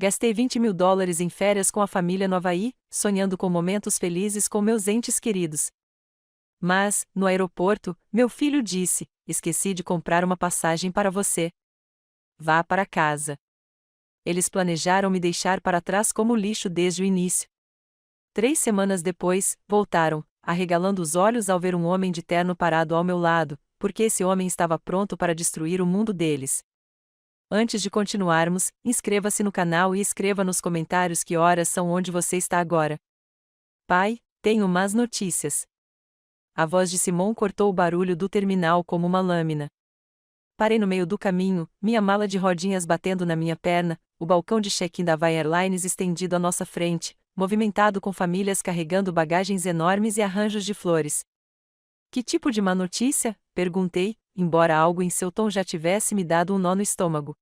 Gastei $20.000 em férias com a família no Havaí, sonhando com momentos felizes com meus entes queridos. Mas, no aeroporto, meu filho disse: esqueci de comprar uma passagem para você. Vá para casa. Eles planejaram me deixar para trás como lixo desde o início. 3 semanas depois, voltaram, arregalando os olhos ao ver um homem de terno parado ao meu lado, porque esse homem estava pronto para destruir o mundo deles. Antes de continuarmos, inscreva-se no canal e escreva nos comentários que horas são onde você está agora. Pai, tenho más notícias. A voz de Simon cortou o barulho do terminal como uma lâmina. Parei no meio do caminho, minha mala de rodinhas batendo na minha perna, o balcão de check-in da Havaí Airlines estendido à nossa frente, movimentado com famílias carregando bagagens enormes e arranjos de flores. Que tipo de má notícia? Perguntei, embora algo em seu tom já tivesse me dado um nó no estômago.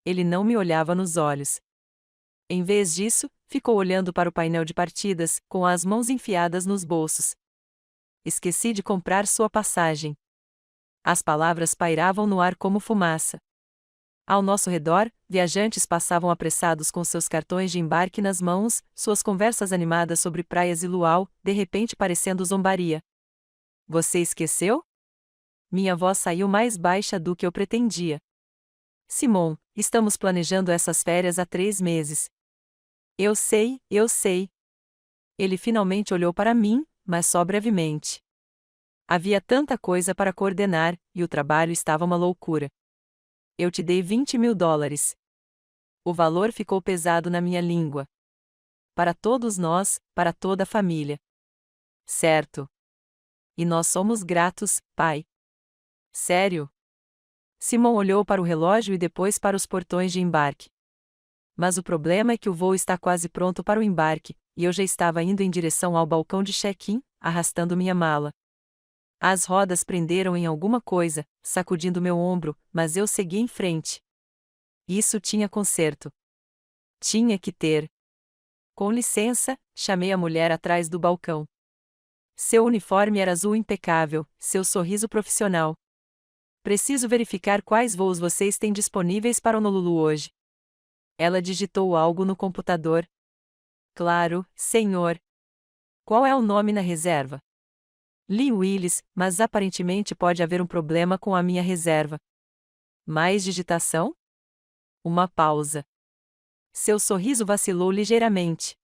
Ele não me olhava nos olhos. Em vez disso, ficou olhando para o painel de partidas, com as mãos enfiadas nos bolsos. Esqueci de comprar sua passagem. As palavras pairavam no ar como fumaça. Ao nosso redor, viajantes passavam apressados com seus cartões de embarque nas mãos, suas conversas animadas sobre praias e luau, de repente parecendo zombaria. Você esqueceu? Minha voz saiu mais baixa do que eu pretendia. Simon, estamos planejando essas férias há 3 meses. Eu sei, eu sei. Ele finalmente olhou para mim, mas só brevemente. Havia tanta coisa para coordenar, e o trabalho estava uma loucura. Eu te dei $20.000. O valor ficou pesado na minha língua. Para todos nós, para toda a família. Certo. E nós somos gratos, pai. Sério? Simon olhou para o relógio e depois para os portões de embarque. Mas o problema é que o voo está quase pronto para o embarque, e eu já estava indo em direção ao balcão de check-in, arrastando minha mala. As rodas prenderam em alguma coisa, sacudindo meu ombro, mas eu segui em frente. Isso tinha conserto. Tinha que ter. Com licença, chamei a mulher atrás do balcão. Seu uniforme era azul impecável, seu sorriso profissional. Preciso verificar quais voos vocês têm disponíveis para Honolulu hoje. Ela digitou algo no computador. Claro, senhor. Qual é o nome na reserva? Lee Willis, mas aparentemente pode haver um problema com a minha reserva. Mais digitação? Uma pausa. Seu sorriso vacilou ligeiramente.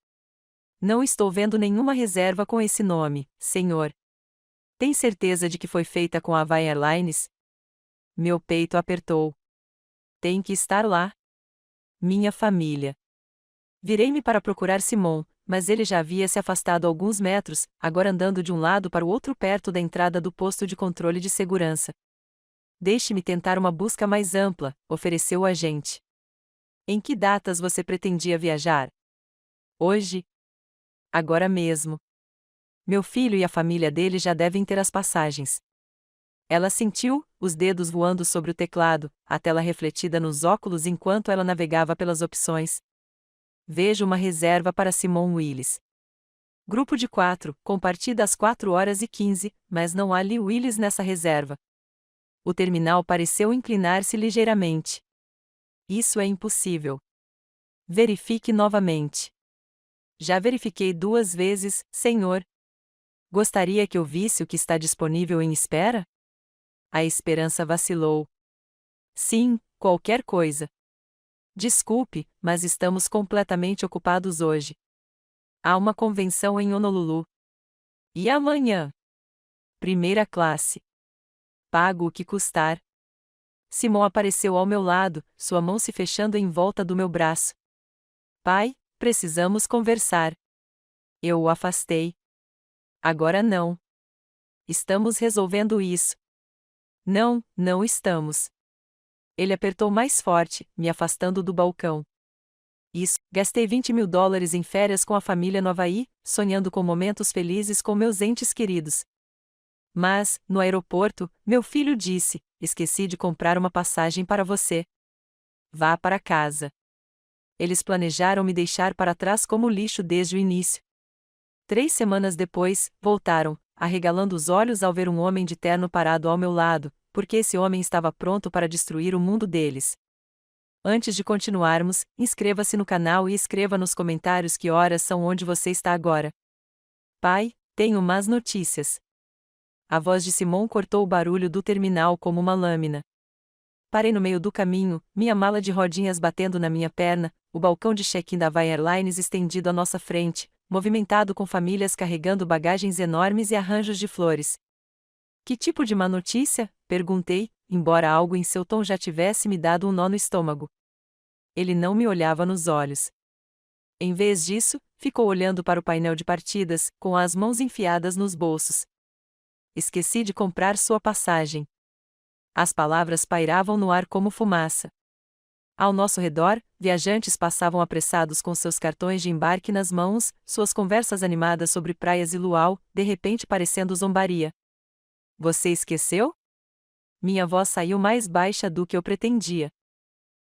Não estou vendo nenhuma reserva com esse nome, senhor. Tem certeza de que foi feita com a Havaí Airlines? Meu peito apertou. Tem que estar lá. Minha família. Virei-me para procurar Simon, mas ele já havia se afastado alguns metros, agora andando de um lado para o outro perto da entrada do posto de controle de segurança. Deixe-me tentar uma busca mais ampla, ofereceu o agente. Em que datas você pretendia viajar? Hoje? Agora mesmo. Meu filho e a família dele já devem ter as passagens. Ela sentiu, os dedos voando sobre o teclado, a tela refletida nos óculos enquanto ela navegava pelas opções. Vejo uma reserva para Simon Willis. Grupo de 4, com partida às 4h15, mas não há Lee Willis nessa reserva. O terminal pareceu inclinar-se ligeiramente. Isso é impossível. Verifique novamente. Já verifiquei 2 vezes, senhor. Gostaria que eu visse o que está disponível em espera? A esperança vacilou. Sim, qualquer coisa. Desculpe, mas estamos completamente ocupados hoje. Há uma convenção em Honolulu. E amanhã? Primeira classe. Pago o que custar. Simon apareceu ao meu lado, sua mão se fechando em volta do meu braço. Pai, precisamos conversar. Eu o afastei. Agora não. Estamos resolvendo isso. Não, não estamos. Ele apertou mais forte, me afastando do balcão. Isso, gastei $20.000 em férias com a família no Havaí, sonhando com momentos felizes com meus entes queridos. Mas, no aeroporto, meu filho disse: esqueci de comprar uma passagem para você. Vá para casa. Eles planejaram me deixar para trás como lixo desde o início. 3 semanas depois, voltaram, arregalando os olhos ao ver um homem de terno parado ao meu lado, porque esse homem estava pronto para destruir o mundo deles. Antes de continuarmos, inscreva-se no canal e escreva nos comentários que horas são onde você está agora. Pai, tenho más notícias. A voz de Simon cortou o barulho do terminal como uma lâmina. Parei no meio do caminho, minha mala de rodinhas batendo na minha perna, o balcão de check-in da Hawaiian Airlines estendido à nossa frente, movimentado com famílias carregando bagagens enormes e arranjos de flores. Que tipo de má notícia? Perguntei, embora algo em seu tom já tivesse me dado um nó no estômago. Ele não me olhava nos olhos. Em vez disso, ficou olhando para o painel de partidas, com as mãos enfiadas nos bolsos. Esqueci de comprar sua passagem. As palavras pairavam no ar como fumaça. Ao nosso redor, viajantes passavam apressados com seus cartões de embarque nas mãos, suas conversas animadas sobre praias e luau, de repente parecendo zombaria. Você esqueceu? Minha voz saiu mais baixa do que eu pretendia.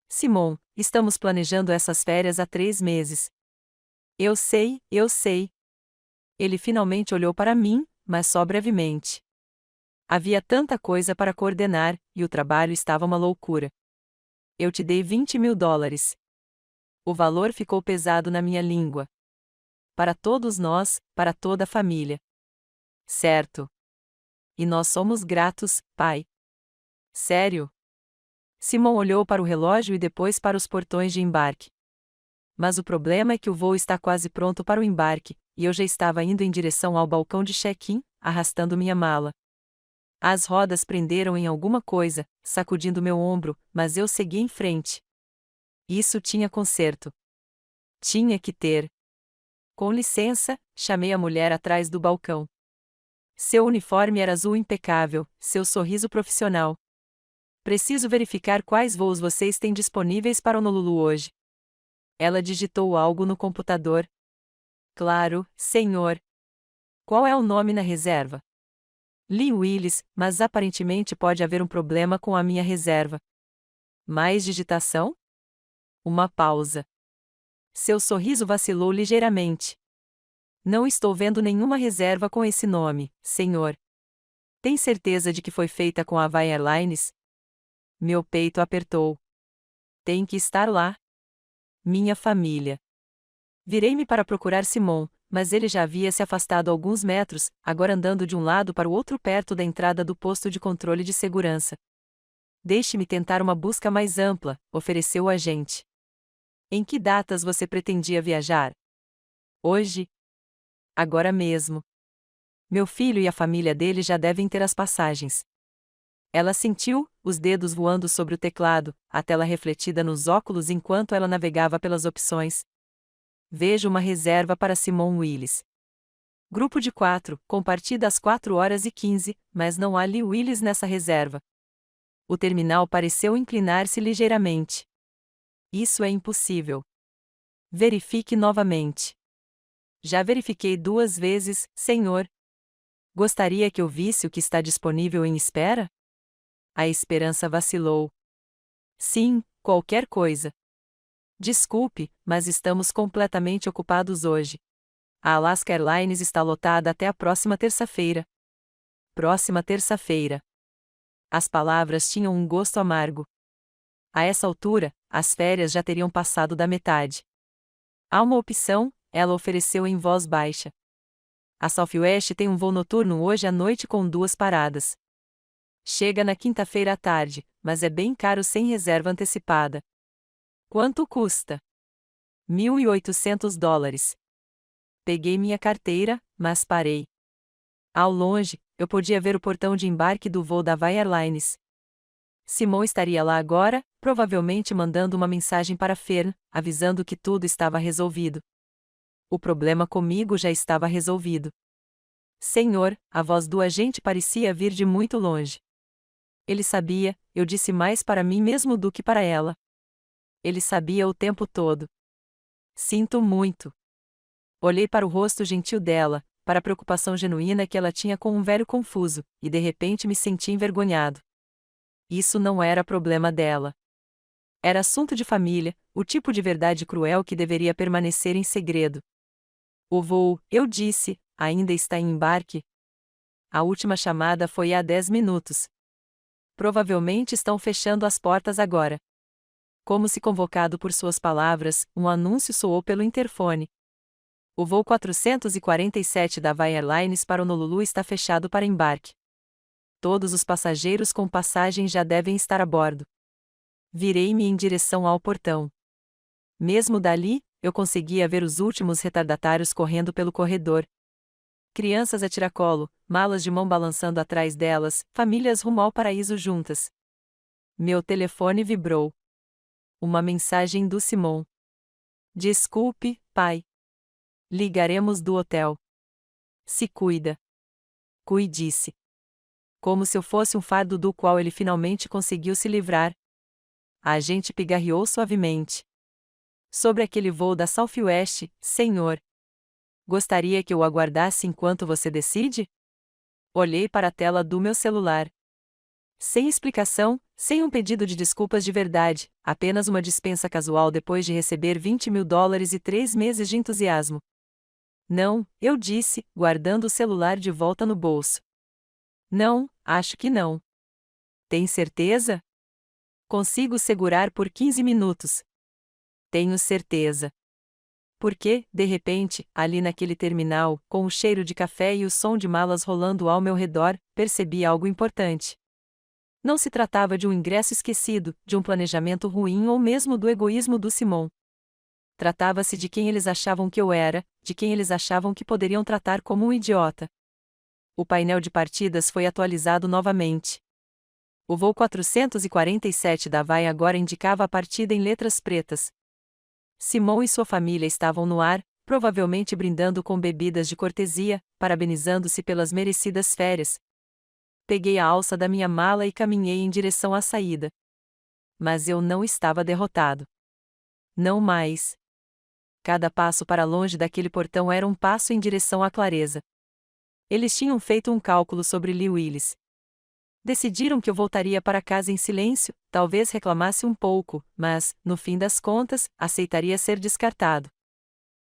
Simon, estamos planejando essas férias há 3 meses. Eu sei, eu sei. Ele finalmente olhou para mim, mas só brevemente. Havia tanta coisa para coordenar, e o trabalho estava uma loucura. Eu te dei $20.000. O valor ficou pesado na minha língua. Para todos nós, para toda a família. Certo. E nós somos gratos, pai. Sério? Simon olhou para o relógio e depois para os portões de embarque. Mas o problema é que o voo está quase pronto para o embarque, e eu já estava indo em direção ao balcão de check-in, arrastando minha mala. As rodas prenderam em alguma coisa, sacudindo meu ombro, mas eu segui em frente. Isso tinha conserto. Tinha que ter. Com licença, chamei a mulher atrás do balcão. Seu uniforme era azul impecável, seu sorriso profissional. Preciso verificar quais voos vocês têm disponíveis para Honolulu hoje. Ela digitou algo no computador. Claro, senhor. Qual é o nome na reserva? Lee Willis, mas aparentemente pode haver um problema com a minha reserva. Mais digitação? Uma pausa. Seu sorriso vacilou ligeiramente. Não estou vendo nenhuma reserva com esse nome, senhor. Tem certeza de que foi feita com a Hawaiian Airlines? Meu peito apertou. Tem que estar lá. Minha família. Virei-me para procurar Simon, mas ele já havia se afastado alguns metros, agora andando de um lado para o outro perto da entrada do posto de controle de segurança. Deixe-me tentar uma busca mais ampla, ofereceu o agente. Em que datas você pretendia viajar? Hoje? Agora mesmo. Meu filho e a família dele já devem ter as passagens. Ela sentiu, os dedos voando sobre o teclado, a tela refletida nos óculos enquanto ela navegava pelas opções. Vejo uma reserva para Simon Willis. Grupo de 4, com partida às 4h15, mas não há Lee Willis nessa reserva. O terminal pareceu inclinar-se ligeiramente. Isso é impossível. Verifique novamente. Já verifiquei 2 vezes, senhor. Gostaria que eu visse o que está disponível em espera? A esperança vacilou. Sim, qualquer coisa. Desculpe, mas estamos completamente ocupados hoje. A Alaska Airlines está lotada até a próxima terça-feira. Próxima terça-feira. As palavras tinham um gosto amargo. A essa altura, as férias já teriam passado da metade. Há uma opção, ela ofereceu em voz baixa. A Southwest tem um voo noturno hoje à noite com 2 paradas. Chega na quinta-feira à tarde, mas é bem caro sem reserva antecipada. Quanto custa? $1.800. Peguei minha carteira, mas parei. Ao longe, eu podia ver o portão de embarque do voo da Hawaiian Airlines. Simon estaria lá agora, provavelmente mandando uma mensagem para Fern, avisando que tudo estava resolvido. O problema comigo já estava resolvido. Senhor, a voz do agente parecia vir de muito longe. Ele sabia, eu disse mais para mim mesmo do que para ela. Ele sabia o tempo todo. Sinto muito. Olhei para o rosto gentil dela, para a preocupação genuína que ela tinha com um velho confuso, e de repente me senti envergonhado. Isso não era problema dela. Era assunto de família, o tipo de verdade cruel que deveria permanecer em segredo. O voo, eu disse, ainda está em embarque. A última chamada foi há 10 minutos. Provavelmente estão fechando as portas agora. Como se convocado por suas palavras, um anúncio soou pelo interfone. O voo 447 da Hawaiian Airlines para Honolulu está fechado para embarque. Todos os passageiros com passagem já devem estar a bordo. Virei-me em direção ao portão. Mesmo dali, eu conseguia ver os últimos retardatários correndo pelo corredor. Crianças a tiracolo, malas de mão balançando atrás delas, famílias rumo ao paraíso juntas. Meu telefone vibrou. Uma mensagem do Simon. Desculpe, pai. Ligaremos do hotel. Se cuida. Cuide-se. Como se eu fosse um fardo do qual ele finalmente conseguiu se livrar. A agente pigarreou suavemente. Sobre aquele voo da Southwest, senhor. Gostaria que eu aguardasse enquanto você decide? Olhei para a tela do meu celular. Sem explicação, sem um pedido de desculpas de verdade, apenas uma dispensa casual depois de receber $20.000 e 3 meses de entusiasmo. Não, eu disse, guardando o celular de volta no bolso. Não, acho que não. Tem certeza? Consigo segurar por 15 minutos. Tenho certeza. Porque, de repente, ali naquele terminal, com o cheiro de café e o som de malas rolando ao meu redor, percebi algo importante. Não se tratava de um ingresso esquecido, de um planejamento ruim ou mesmo do egoísmo do Simon. Tratava-se de quem eles achavam que eu era, de quem eles achavam que poderiam tratar como um idiota. O painel de partidas foi atualizado novamente. O voo 447 da Hawaiian agora indicava a partida em letras pretas. Simon e sua família estavam no ar, provavelmente brindando com bebidas de cortesia, parabenizando-se pelas merecidas férias. Peguei a alça da minha mala e caminhei em direção à saída. Mas eu não estava derrotado. Não mais. Cada passo para longe daquele portão era um passo em direção à clareza. Eles tinham feito um cálculo sobre Lee Willis. Decidiram que eu voltaria para casa em silêncio, talvez reclamasse um pouco, mas, no fim das contas, aceitaria ser descartado.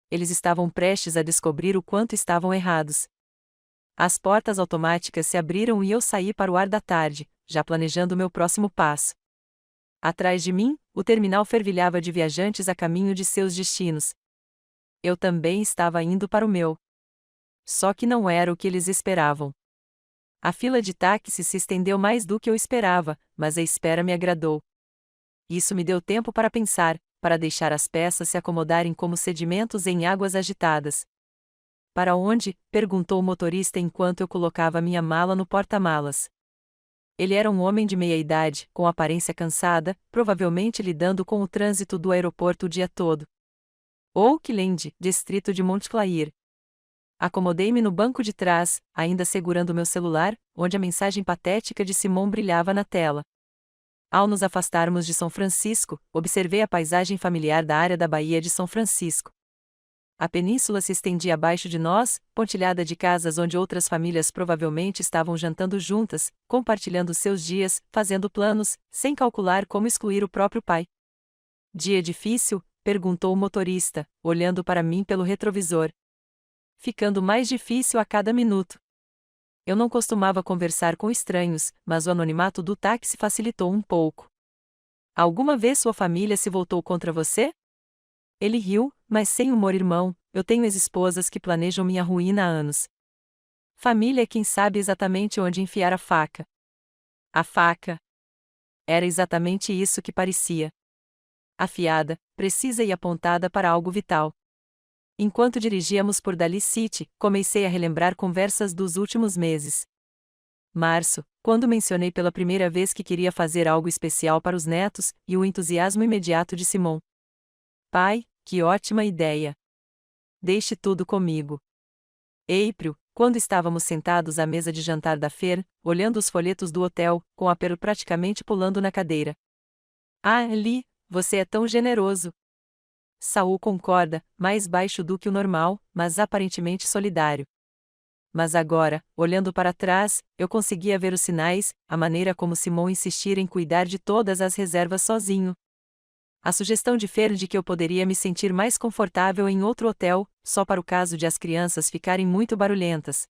Eles estavam prestes a descobrir o quanto estavam errados. As portas automáticas se abriram e eu saí para o ar da tarde, já planejando meu próximo passo. Atrás de mim, o terminal fervilhava de viajantes a caminho de seus destinos. Eu também estava indo para o meu. Só que não era o que eles esperavam. A fila de táxis se estendeu mais do que eu esperava, mas a espera me agradou. Isso me deu tempo para pensar, para deixar as peças se acomodarem como sedimentos em águas agitadas. Para onde? Perguntou o motorista enquanto eu colocava minha mala no porta-malas. Ele era um homem de meia idade, com aparência cansada, provavelmente lidando com o trânsito do aeroporto o dia todo. Oakland, distrito de Montclair. Acomodei-me no banco de trás, ainda segurando meu celular, onde a mensagem patética de Simon brilhava na tela. Ao nos afastarmos de São Francisco, observei a paisagem familiar da área da Baía de São Francisco. A península se estendia abaixo de nós, pontilhada de casas onde outras famílias provavelmente estavam jantando juntas, compartilhando seus dias, fazendo planos, sem calcular como excluir o próprio pai. Dia difícil? Perguntou o motorista, olhando para mim pelo retrovisor. Ficando mais difícil a cada minuto. Eu não costumava conversar com estranhos, mas o anonimato do táxi facilitou um pouco. Alguma vez sua família se voltou contra você? Ele riu, mas sem humor. Irmão, eu tenho ex-esposas que planejam minha ruína há anos. Família é quem sabe exatamente onde enfiar a faca. A faca. Era exatamente isso que parecia. Afiada, precisa e apontada para algo vital. Enquanto dirigíamos por Daly City, comecei a relembrar conversas dos últimos meses. Março, quando mencionei pela primeira vez que queria fazer algo especial para os netos, e o entusiasmo imediato de Simon. Pai, que ótima ideia! Deixe tudo comigo. April, quando estávamos sentados à mesa de jantar da Fer, olhando os folhetos do hotel, com a Pearl praticamente pulando na cadeira. Ah, Lee, você é tão generoso! Saul concorda, mais baixo do que o normal, mas aparentemente solidário. Mas agora, olhando para trás, eu conseguia ver os sinais, a maneira como Simon insistira em cuidar de todas as reservas sozinho. A sugestão de Fer de que eu poderia me sentir mais confortável em outro hotel, só para o caso de as crianças ficarem muito barulhentas.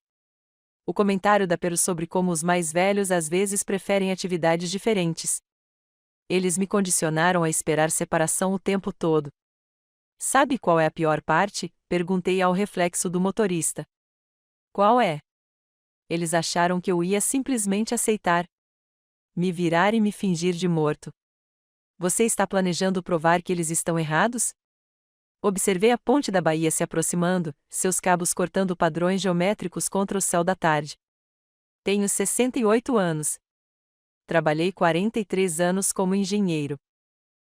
O comentário da Peru sobre como os mais velhos às vezes preferem atividades diferentes. Eles me condicionaram a esperar separação o tempo todo. Sabe qual é a pior parte? Perguntei ao reflexo do motorista. Qual é? Eles acharam que eu ia simplesmente aceitar. Me virar e me fingir de morto. Você está planejando provar que eles estão errados? Observei a ponte da Bahia se aproximando, seus cabos cortando padrões geométricos contra o céu da tarde. Tenho 68 anos. Trabalhei 43 anos como engenheiro.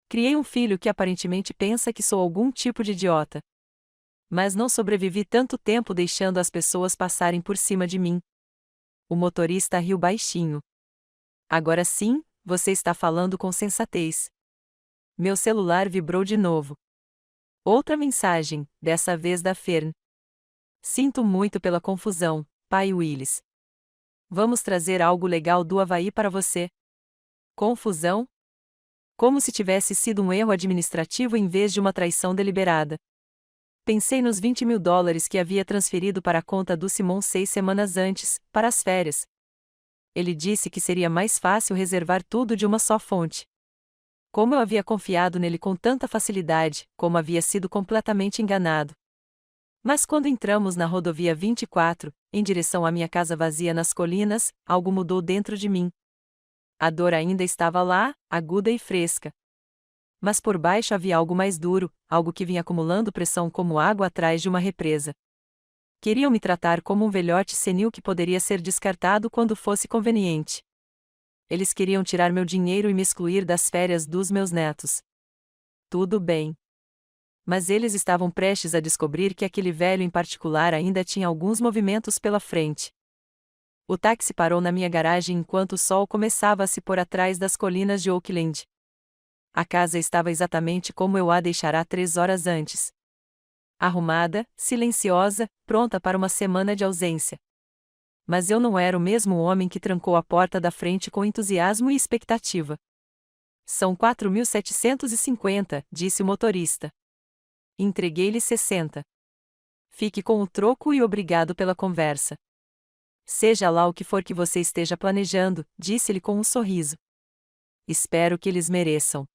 Criei um filho que aparentemente pensa que sou algum tipo de idiota. Mas não sobrevivi tanto tempo deixando as pessoas passarem por cima de mim. O motorista riu baixinho. Agora sim, você está falando com sensatez. Meu celular vibrou de novo. Outra mensagem, dessa vez da Fern. Sinto muito pela confusão, pai Willis. Vamos trazer algo legal do Havaí para você. Confusão? Como se tivesse sido um erro administrativo em vez de uma traição deliberada. Pensei nos $20.000 que havia transferido para a conta do Simon 6 semanas antes, para as férias. Ele disse que seria mais fácil reservar tudo de uma só fonte. Como eu havia confiado nele com tanta facilidade, como havia sido completamente enganado. Mas quando entramos na rodovia 24, em direção à minha casa vazia nas colinas, algo mudou dentro de mim. A dor ainda estava lá, aguda e fresca. Mas por baixo havia algo mais duro, algo que vinha acumulando pressão como água atrás de uma represa. Queriam me tratar como um velhote senil que poderia ser descartado quando fosse conveniente. Eles queriam tirar meu dinheiro e me excluir das férias dos meus netos. Tudo bem. Mas eles estavam prestes a descobrir que aquele velho em particular ainda tinha alguns movimentos pela frente. O táxi parou na minha garagem enquanto o sol começava a se pôr atrás das colinas de Oakland. A casa estava exatamente como eu a deixara 3 horas antes. Arrumada, silenciosa, pronta para uma semana de ausência. Mas eu não era o mesmo homem que trancou a porta da frente com entusiasmo e expectativa. São 4.750, disse o motorista. Entreguei-lhe 60. Fique com o troco e obrigado pela conversa. Seja lá o que for que você esteja planejando, disse-lhe com um sorriso. Espero que eles mereçam.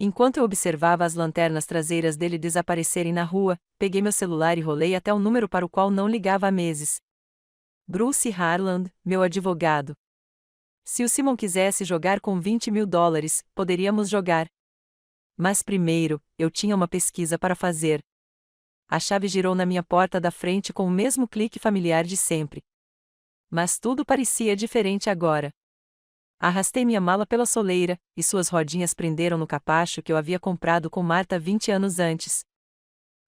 Enquanto eu observava as lanternas traseiras dele desaparecerem na rua, peguei meu celular e rolei até o número para o qual não ligava há meses. Bruce Harland, meu advogado. Se o Simon quisesse jogar com $20.000, poderíamos jogar. Mas primeiro, eu tinha uma pesquisa para fazer. A chave girou na minha porta da frente com o mesmo clique familiar de sempre. Mas tudo parecia diferente agora. Arrastei minha mala pela soleira, e suas rodinhas prenderam no capacho que eu havia comprado com Marta 20 anos antes.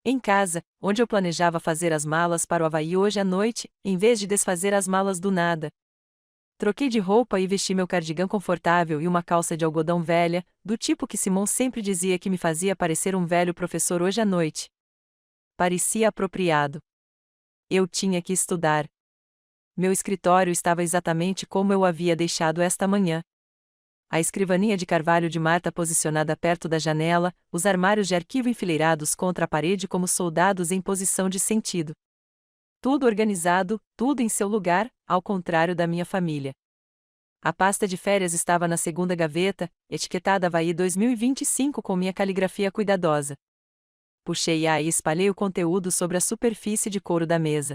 Em casa, onde eu planejava fazer as malas para o Havaí hoje à noite, em vez de desfazer as malas do nada. Troquei de roupa e vesti meu cardigã confortável e uma calça de algodão velha, do tipo que Simon sempre dizia que me fazia parecer um velho professor hoje à noite. Parecia apropriado. Eu tinha que estudar. Meu escritório estava exatamente como eu o havia deixado esta manhã. A escrivaninha de carvalho de Marta posicionada perto da janela, os armários de arquivo enfileirados contra a parede como soldados em posição de sentido. Tudo organizado, tudo em seu lugar, ao contrário da minha família. A pasta de férias estava na segunda gaveta, etiquetada Havaí 2025 com minha caligrafia cuidadosa. Puxei-a e espalhei o conteúdo sobre a superfície de couro da mesa.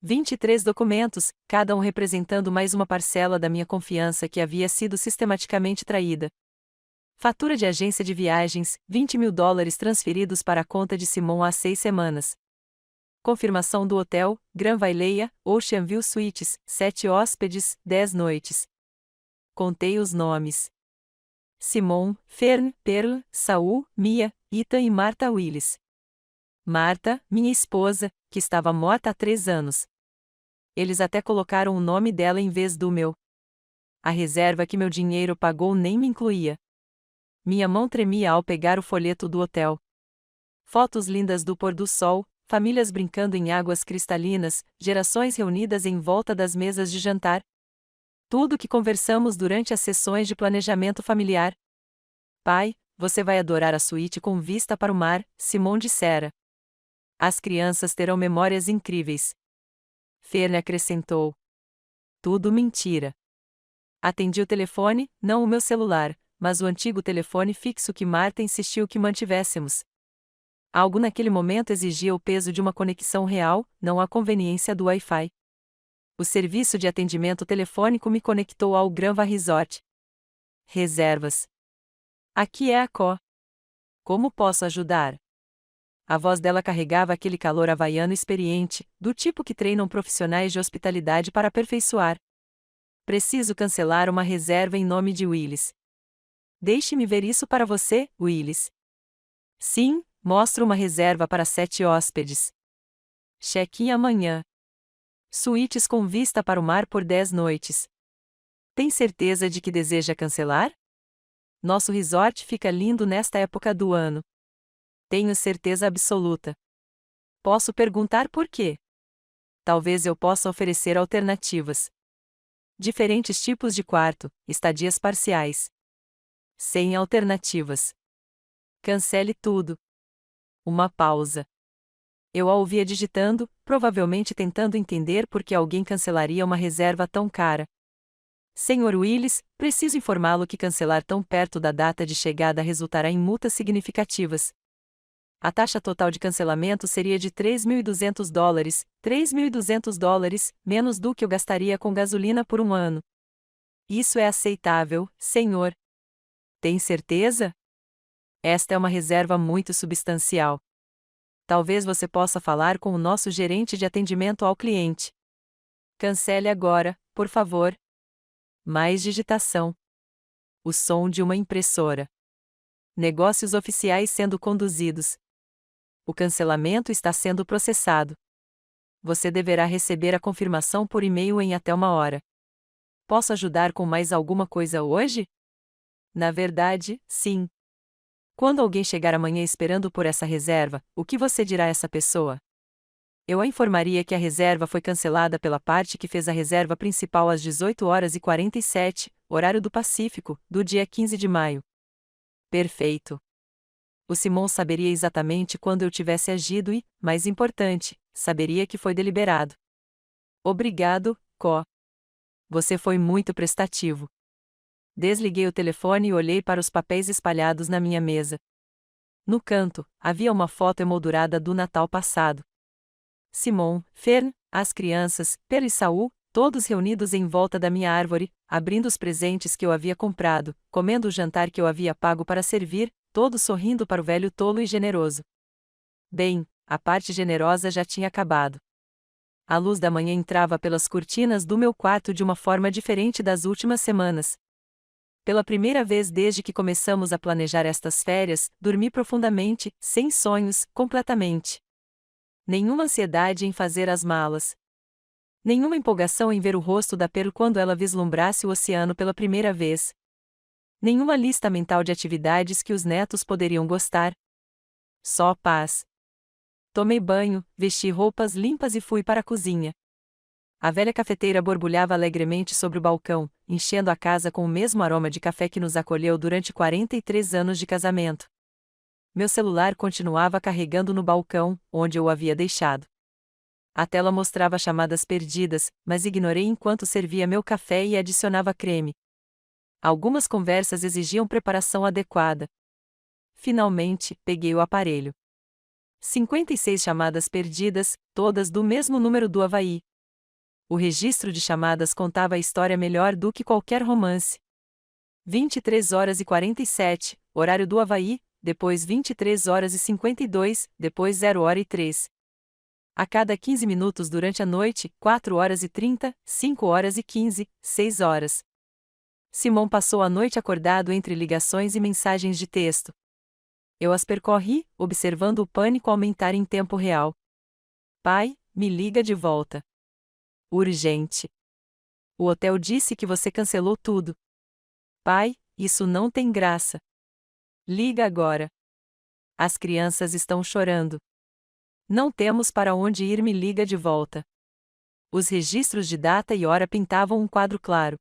23 documentos, cada um representando mais uma parcela da minha confiança que havia sido sistematicamente traída. Fatura de agência de viagens, $20.000 transferidos para a conta de Simon há 6 semanas. Confirmação do hotel, Grand Vaileia, Ocean View Suites, 7 hóspedes, 10 noites. Contei os nomes. Simon, Fern, Pearl, Saul, Mia, Ethan e Martha Willis. Martha, minha esposa, que estava morta há 3 anos. Eles até colocaram o nome dela em vez do meu. A reserva que meu dinheiro pagou nem me incluía. Minha mão tremia ao pegar o folheto do hotel. Fotos lindas do pôr do sol, famílias brincando em águas cristalinas, gerações reunidas em volta das mesas de jantar. Tudo que conversamos durante as sessões de planejamento familiar. Pai, você vai adorar a suíte com vista para o mar, Simon dissera. As crianças terão memórias incríveis. Fern acrescentou. Tudo mentira. Atendi o telefone, não o meu celular, mas o antigo telefone fixo que Marta insistiu que mantivéssemos. Algo naquele momento exigia o peso de uma conexão real, não a conveniência do Wi-Fi. O serviço de atendimento telefônico me conectou ao Granva Resort. Reservas. Aqui é a Co. Como posso ajudar? A voz dela carregava aquele calor havaiano experiente, do tipo que treinam profissionais de hospitalidade para aperfeiçoar. Preciso cancelar uma reserva em nome de Willis. Deixe-me ver isso para você, Willis. Sim, mostro uma reserva para 7 hóspedes. Check-in amanhã. Suítes com vista para o mar por 10 noites. Tem certeza de que deseja cancelar? Nosso resort fica lindo nesta época do ano. Tenho certeza absoluta. Posso perguntar por quê? Talvez eu possa oferecer alternativas. Diferentes tipos de quarto, estadias parciais. Sem alternativas. Cancele tudo. Uma pausa. Eu a ouvia digitando, provavelmente tentando entender por que alguém cancelaria uma reserva tão cara. Senhor Willis, preciso informá-lo que cancelar tão perto da data de chegada resultará em multas significativas. A taxa total de cancelamento seria de $3.200, $3.200, menos do que eu gastaria com gasolina por um ano. Isso é aceitável, senhor? Tem certeza? Esta é uma reserva muito substancial. Talvez você possa falar com o nosso gerente de atendimento ao cliente. Cancele agora, por favor. Mais digitação. O som de uma impressora. Negócios oficiais sendo conduzidos. O cancelamento está sendo processado. Você deverá receber a confirmação por e-mail em até 1 hora. Posso ajudar com mais alguma coisa hoje? Na verdade, sim. Quando alguém chegar amanhã esperando por essa reserva, o que você dirá a essa pessoa? Eu a informaria que a reserva foi cancelada pela parte que fez a reserva principal às 18h47, horário do Pacífico, do dia 15 de maio. Perfeito. O Simon saberia exatamente quando eu tivesse agido e, mais importante, saberia que foi deliberado. Obrigado, Co. Você foi muito prestativo. Desliguei o telefone e olhei para os papéis espalhados na minha mesa. No canto, havia uma foto emoldurada do Natal passado. Simon, Fern, as crianças, Per e Saul, todos reunidos em volta da minha árvore, abrindo os presentes que eu havia comprado, comendo o jantar que eu havia pago para servir, todos sorrindo para o velho tolo e generoso. Bem, a parte generosa já tinha acabado. A luz da manhã entrava pelas cortinas do meu quarto de uma forma diferente das últimas semanas. Pela primeira vez desde que começamos a planejar estas férias, dormi profundamente, sem sonhos, completamente. Nenhuma ansiedade em fazer as malas. Nenhuma empolgação em ver o rosto da Per quando ela vislumbrasse o oceano pela primeira vez. Nenhuma lista mental de atividades que os netos poderiam gostar. Só paz. Tomei banho, vesti roupas limpas e fui para a cozinha. A velha cafeteira borbulhava alegremente sobre o balcão, enchendo a casa com o mesmo aroma de café que nos acolheu durante 43 anos de casamento. Meu celular continuava carregando no balcão, onde eu o havia deixado. A tela mostrava chamadas perdidas, mas ignorei enquanto servia meu café e adicionava creme. Algumas conversas exigiam preparação adequada. Finalmente, peguei o aparelho. 56 chamadas perdidas, todas do mesmo número do Havaí. O registro de chamadas contava a história melhor do que qualquer romance. 23h47, horário do Havaí, depois 23h52, depois 0h03. A cada 15 minutos durante a noite, 4h30, 5h15, 6h. Simon passou a noite acordado entre ligações e mensagens de texto. Eu as percorri, observando o pânico aumentar em tempo real. Pai, me liga de volta. Urgente. O hotel disse que você cancelou tudo. Pai, isso não tem graça. Liga agora. As crianças estão chorando. Não temos para onde ir, me liga de volta. Os registros de data e hora pintavam um quadro claro.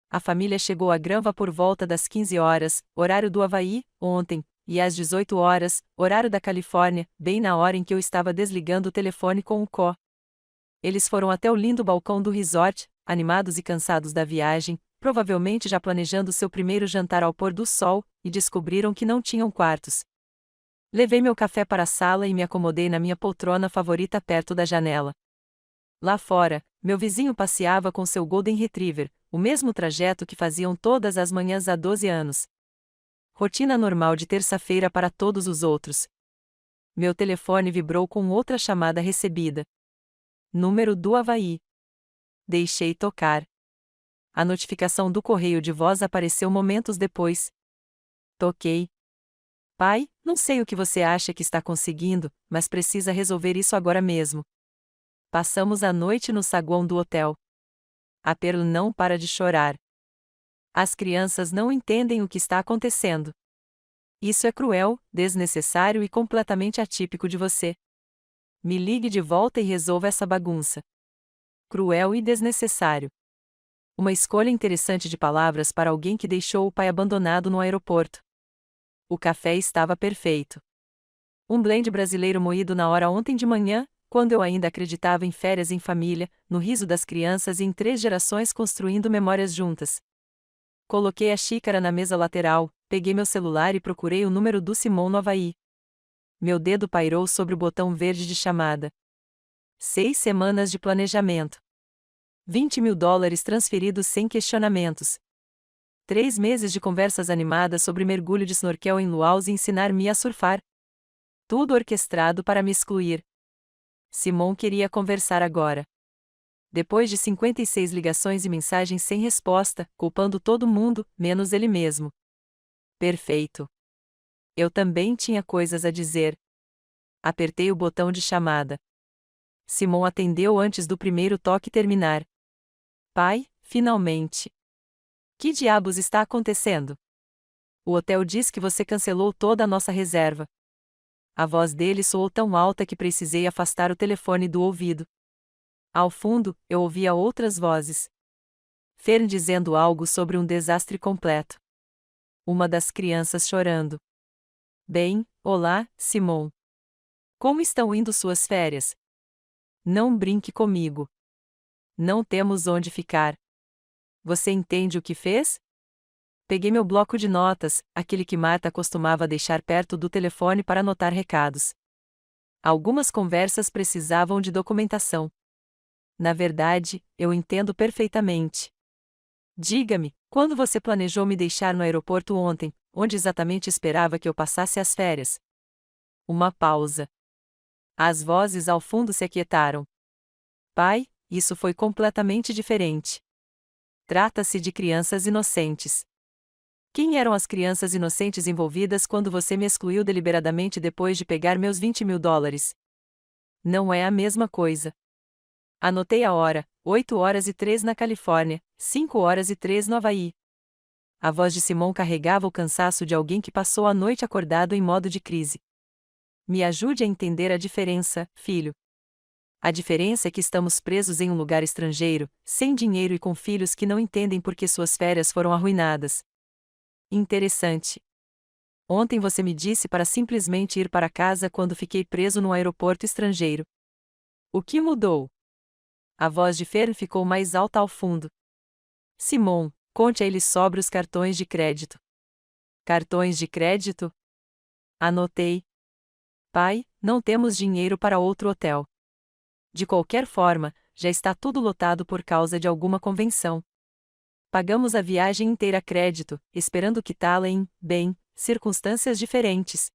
A família chegou a Granva por volta das 15 horas, horário do Havaí, ontem, e às 18 horas, horário da Califórnia, bem na hora em que eu estava desligando o telefone com o Co. Eles foram até o lindo balcão do resort, animados e cansados da viagem, provavelmente já planejando seu primeiro jantar ao pôr do sol, e descobriram que não tinham quartos. Levei meu café para a sala e me acomodei na minha poltrona favorita perto da janela. Lá fora, meu vizinho passeava com seu Golden Retriever, o mesmo trajeto que faziam todas as manhãs há 12 anos. Rotina normal de terça-feira para todos os outros. Meu telefone vibrou com outra chamada recebida. Número do Havaí. Deixei tocar. A notificação do correio de voz apareceu momentos depois. Toquei. Pai, não sei o que você acha que está conseguindo, mas precisa resolver isso agora mesmo. Passamos a noite no saguão do hotel. A Pearl não para de chorar. As crianças não entendem o que está acontecendo. Isso é cruel, desnecessário e completamente atípico de você. Me ligue de volta e resolva essa bagunça. Cruel e desnecessário. Uma escolha interessante de palavras para alguém que deixou o pai abandonado no aeroporto. O café estava perfeito. Um blend brasileiro moído na hora ontem de manhã, quando eu ainda acreditava em férias em família, no riso das crianças e em 3 gerações construindo memórias juntas. Coloquei a xícara na mesa lateral, peguei meu celular e procurei o número do Simon no Havaí. Meu dedo pairou sobre o botão verde de chamada. 6 semanas de planejamento. $20.000 transferidos sem questionamentos. 3 meses de conversas animadas sobre mergulho de snorkel em luaus e ensinar-me a surfar. Tudo orquestrado para me excluir. Simon queria conversar agora. Depois de 56 ligações e mensagens sem resposta, culpando todo mundo, menos ele mesmo. Perfeito. Eu também tinha coisas a dizer. Apertei o botão de chamada. Simon atendeu antes do primeiro toque terminar. Pai, finalmente. Que diabos está acontecendo? O hotel diz que você cancelou toda a nossa reserva. A voz dele soou tão alta que precisei afastar o telefone do ouvido. Ao fundo, eu ouvia outras vozes. Fern dizendo algo sobre um desastre completo. Uma das crianças chorando. Bem, olá, Simon. Como estão indo suas férias? Não brinque comigo. Não temos onde ficar. Você entende o que fez? Peguei meu bloco de notas, aquele que Marta costumava deixar perto do telefone para anotar recados. Algumas conversas precisavam de documentação. Na verdade, eu entendo perfeitamente. Diga-me, quando você planejou me deixar no aeroporto ontem, onde exatamente esperava que eu passasse as férias? Uma pausa. As vozes ao fundo se aquietaram. Pai, isso foi completamente diferente. Trata-se de crianças inocentes. Quem eram as crianças inocentes envolvidas quando você me excluiu deliberadamente depois de pegar meus $20.000? Não é a mesma coisa. Anotei a hora, 8h03 na Califórnia, 5h03 no Havaí. A voz de Simon carregava o cansaço de alguém que passou a noite acordado em modo de crise. Me ajude a entender a diferença, filho. A diferença é que estamos presos em um lugar estrangeiro, sem dinheiro e com filhos que não entendem por que suas férias foram arruinadas. Interessante. Ontem você me disse para simplesmente ir para casa quando fiquei preso num aeroporto estrangeiro. O que mudou? A voz de Fern ficou mais alta ao fundo. Simon, conte a ele sobre os cartões de crédito. Cartões de crédito? Anotei. Pai, não temos dinheiro para outro hotel. De qualquer forma, já está tudo lotado por causa de alguma convenção. Pagamos a viagem inteira a crédito, esperando quitá-la em, bem, circunstâncias diferentes.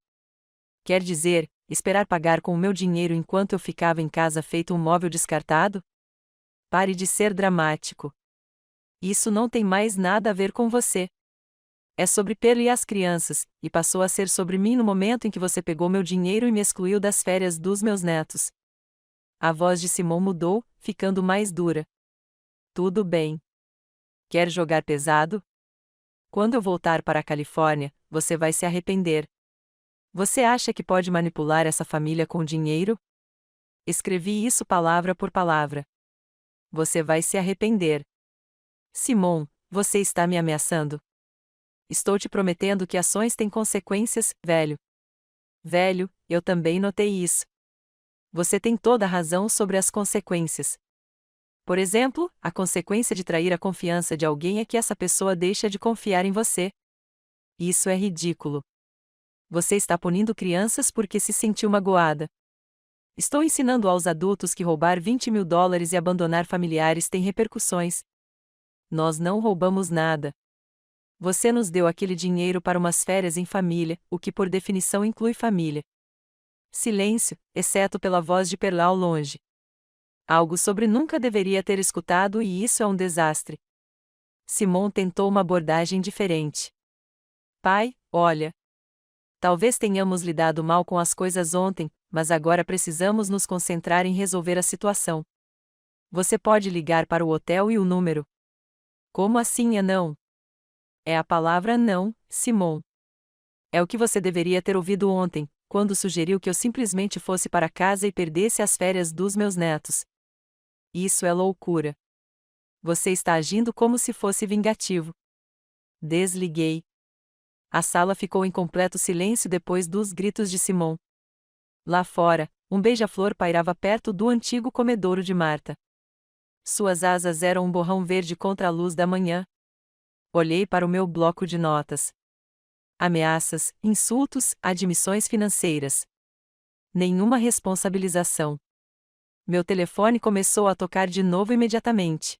Quer dizer, esperar pagar com o meu dinheiro enquanto eu ficava em casa feito um móvel descartado? Pare de ser dramático. Isso não tem mais nada a ver com você. É sobre Pearl e as crianças, e passou a ser sobre mim no momento em que você pegou meu dinheiro e me excluiu das férias dos meus netos. A voz de Simon mudou, ficando mais dura. Tudo bem. Quer jogar pesado? Quando eu voltar para a Califórnia, você vai se arrepender. Você acha que pode manipular essa família com dinheiro? Escrevi isso palavra por palavra. Você vai se arrepender. Simon, você está me ameaçando. Estou te prometendo que ações têm consequências, velho. Velho, eu também notei isso. Você tem toda a razão sobre as consequências. Por exemplo, a consequência de trair a confiança de alguém é que essa pessoa deixa de confiar em você. Isso é ridículo. Você está punindo crianças porque se sentiu magoada. Estou ensinando aos adultos que roubar $20.000 e abandonar familiares tem repercussões. Nós não roubamos nada. Você nos deu aquele dinheiro para umas férias em família, o que por definição inclui família. Silêncio, exceto pela voz de Perla ao longe. Algo sobre nunca deveria ter escutado e isso é um desastre. Simon tentou uma abordagem diferente. Pai, olha. Talvez tenhamos lidado mal com as coisas ontem, mas agora precisamos nos concentrar em resolver a situação. Você pode ligar para o hotel e o número. Como assim é não? É a palavra não, Simon. É o que você deveria ter ouvido ontem, quando sugeriu que eu simplesmente fosse para casa e perdesse as férias dos meus netos. Isso é loucura. Você está agindo como se fosse vingativo. Desliguei. A sala ficou em completo silêncio depois dos gritos de Simon. Lá fora, um beija-flor pairava perto do antigo comedouro de Marta. Suas asas eram um borrão verde contra a luz da manhã. Olhei para o meu bloco de notas. Ameaças, insultos, admissões financeiras. Nenhuma responsabilização. Meu telefone começou a tocar de novo imediatamente.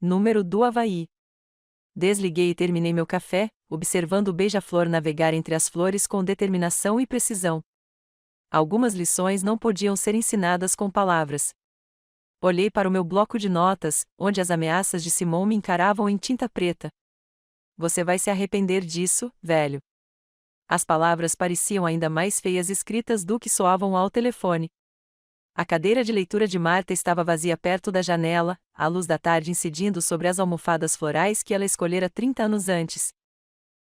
Número do Havaí. Desliguei e terminei meu café, observando o beija-flor navegar entre as flores com determinação e precisão. Algumas lições não podiam ser ensinadas com palavras. Olhei para o meu bloco de notas, onde as ameaças de Simon me encaravam em tinta preta. Você vai se arrepender disso, velho. As palavras pareciam ainda mais feias escritas do que soavam ao telefone. A cadeira de leitura de Marta estava vazia perto da janela, a luz da tarde incidindo sobre as almofadas florais que ela escolhera 30 anos antes.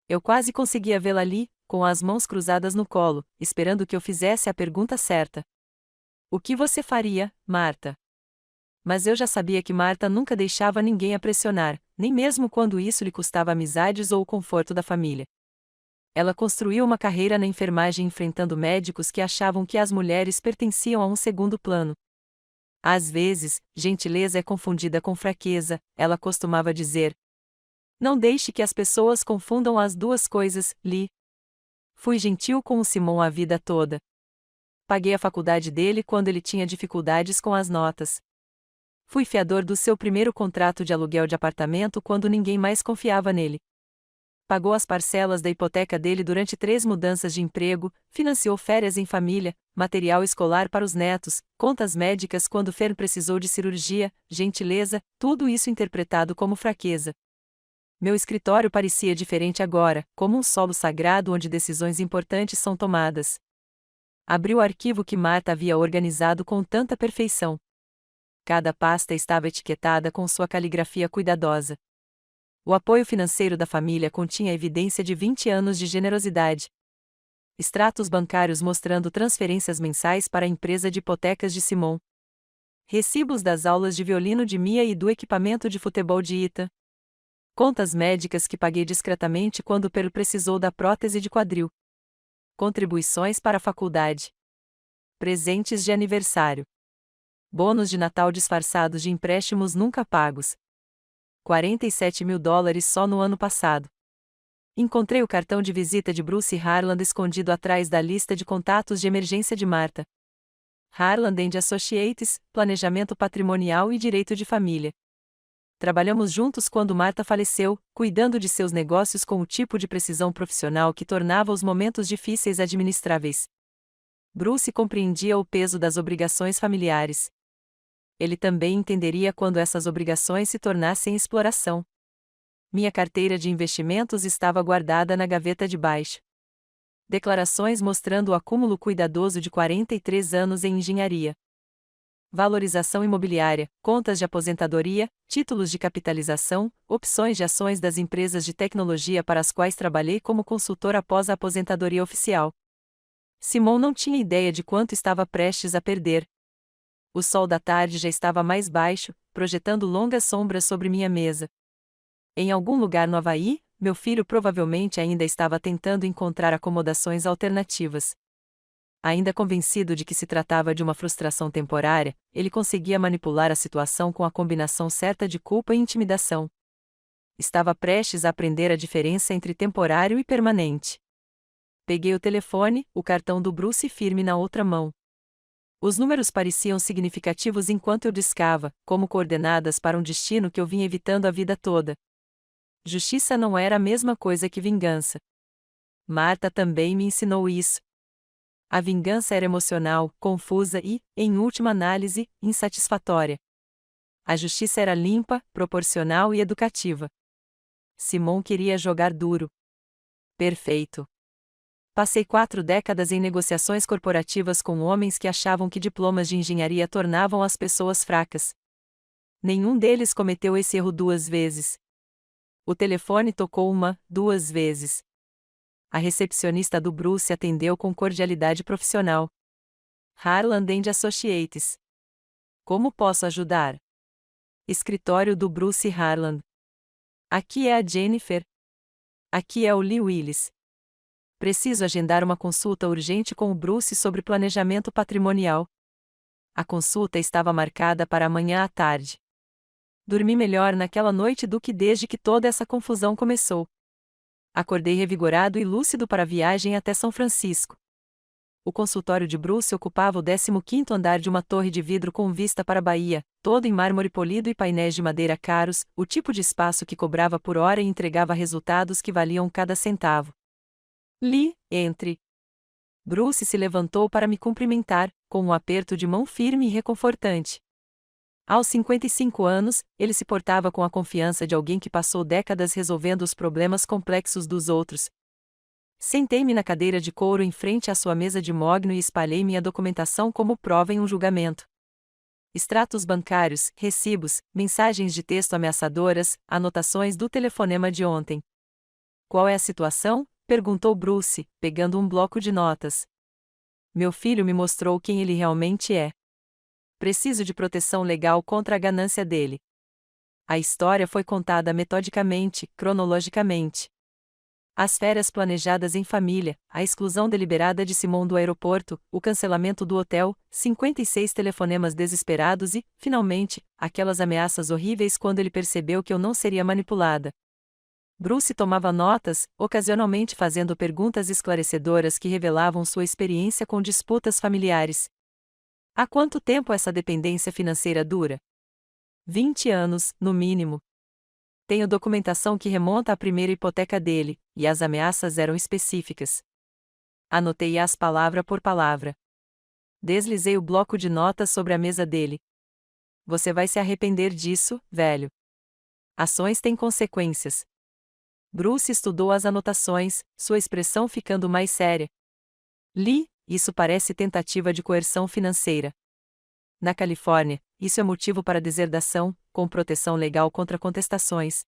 Eu quase conseguia vê-la ali, com as mãos cruzadas no colo, esperando que eu fizesse a pergunta certa. O que você faria, Marta? Mas eu já sabia que Marta nunca deixava ninguém a pressionar, nem mesmo quando isso lhe custava amizades ou o conforto da família. Ela construiu uma carreira na enfermagem enfrentando médicos que achavam que as mulheres pertenciam a um segundo plano. Às vezes, gentileza é confundida com fraqueza, ela costumava dizer. Não deixe que as pessoas confundam as duas coisas, Lee. Fui gentil com o Simon a vida toda. Paguei a faculdade dele quando ele tinha dificuldades com as notas. Fui fiador do seu primeiro contrato de aluguel de apartamento quando ninguém mais confiava nele. Pagou as parcelas da hipoteca dele durante 3 mudanças de emprego, financiou férias em família, material escolar para os netos, contas médicas quando Fern precisou de cirurgia, gentileza, tudo isso interpretado como fraqueza. Meu escritório parecia diferente agora, como um solo sagrado onde decisões importantes são tomadas. Abri o arquivo que Marta havia organizado com tanta perfeição. Cada pasta estava etiquetada com sua caligrafia cuidadosa. O apoio financeiro da família continha evidência de 20 anos de generosidade. Extratos bancários mostrando transferências mensais para a empresa de hipotecas de Simon. Recibos das aulas de violino de Mia e do equipamento de futebol de Ita. Contas médicas que paguei discretamente quando Pearl precisou da prótese de quadril. Contribuições para a faculdade. Presentes de aniversário. Bônus de Natal disfarçados de empréstimos nunca pagos. $47.000 só no ano passado. Encontrei o cartão de visita de Bruce Harland escondido atrás da lista de contatos de emergência de Marta. Harland & Associates, Planejamento Patrimonial e Direito de Família. Trabalhamos juntos quando Marta faleceu, cuidando de seus negócios com o tipo de precisão profissional que tornava os momentos difíceis administráveis. Bruce compreendia o peso das obrigações familiares. Ele também entenderia quando essas obrigações se tornassem exploração. Minha carteira de investimentos estava guardada na gaveta de baixo. Declarações mostrando o acúmulo cuidadoso de 43 anos em engenharia. Valorização imobiliária, contas de aposentadoria, títulos de capitalização, opções de ações das empresas de tecnologia para as quais trabalhei como consultor após a aposentadoria oficial. Simon não tinha ideia de quanto estava prestes a perder. O sol da tarde já estava mais baixo, projetando longas sombras sobre minha mesa. Em algum lugar no Havaí, meu filho provavelmente ainda estava tentando encontrar acomodações alternativas. Ainda convencido de que se tratava de uma frustração temporária, ele conseguia manipular a situação com a combinação certa de culpa e intimidação. Estava prestes a aprender a diferença entre temporário e permanente. Peguei o telefone, o cartão do Bruce firme na outra mão. Os números pareciam significativos enquanto eu discava, como coordenadas para um destino que eu vinha evitando a vida toda. Justiça não era a mesma coisa que vingança. Marta também me ensinou isso. A vingança era emocional, confusa e, em última análise, insatisfatória. A justiça era limpa, proporcional e educativa. Simon queria jogar duro. Perfeito. Passei 4 décadas em negociações corporativas com homens que achavam que diplomas de engenharia tornavam as pessoas fracas. Nenhum deles cometeu esse erro 2 vezes. O telefone tocou 2 vezes. A recepcionista do Bruce atendeu com cordialidade profissional. Harland & Associates. Como posso ajudar? Escritório do Bruce Harland. Aqui é a Jennifer. Aqui é o Lee Willis. Preciso agendar uma consulta urgente com o Bruce sobre planejamento patrimonial. A consulta estava marcada para amanhã à tarde. Dormi melhor naquela noite do que desde que toda essa confusão começou. Acordei revigorado e lúcido para a viagem até São Francisco. O consultório de Bruce ocupava o 15º andar de uma torre de vidro com vista para a baía, todo em mármore polido e painéis de madeira caros, o tipo de espaço que cobrava por hora e entregava resultados que valiam cada centavo. Lee, entre. Bruce se levantou para me cumprimentar, com um aperto de mão firme e reconfortante. Aos 55 anos, ele se portava com a confiança de alguém que passou décadas resolvendo os problemas complexos dos outros. Sentei-me na cadeira de couro em frente à sua mesa de mogno e espalhei minha documentação como prova em um julgamento. Extratos bancários, recibos, mensagens de texto ameaçadoras, anotações do telefonema de ontem. Qual é a situação? Perguntou Bruce, pegando um bloco de notas. Meu filho me mostrou quem ele realmente é. Preciso de proteção legal contra a ganância dele. A história foi contada metodicamente, cronologicamente. As férias planejadas em família, a exclusão deliberada de Simon do aeroporto, o cancelamento do hotel, 56 telefonemas desesperados e, finalmente, aquelas ameaças horríveis quando ele percebeu que eu não seria manipulada. Bruce tomava notas, ocasionalmente fazendo perguntas esclarecedoras que revelavam sua experiência com disputas familiares. Há quanto tempo essa dependência financeira dura? 20 anos, no mínimo. Tenho documentação que remonta à primeira hipoteca dele, e as ameaças eram específicas. Anotei-as palavra por palavra. Deslizei o bloco de notas sobre a mesa dele. Você vai se arrepender disso, velho. Ações têm consequências. Bruce estudou as anotações, sua expressão ficando mais séria. Lee, isso parece tentativa de coerção financeira. Na Califórnia, isso é motivo para deserdação, com proteção legal contra contestações.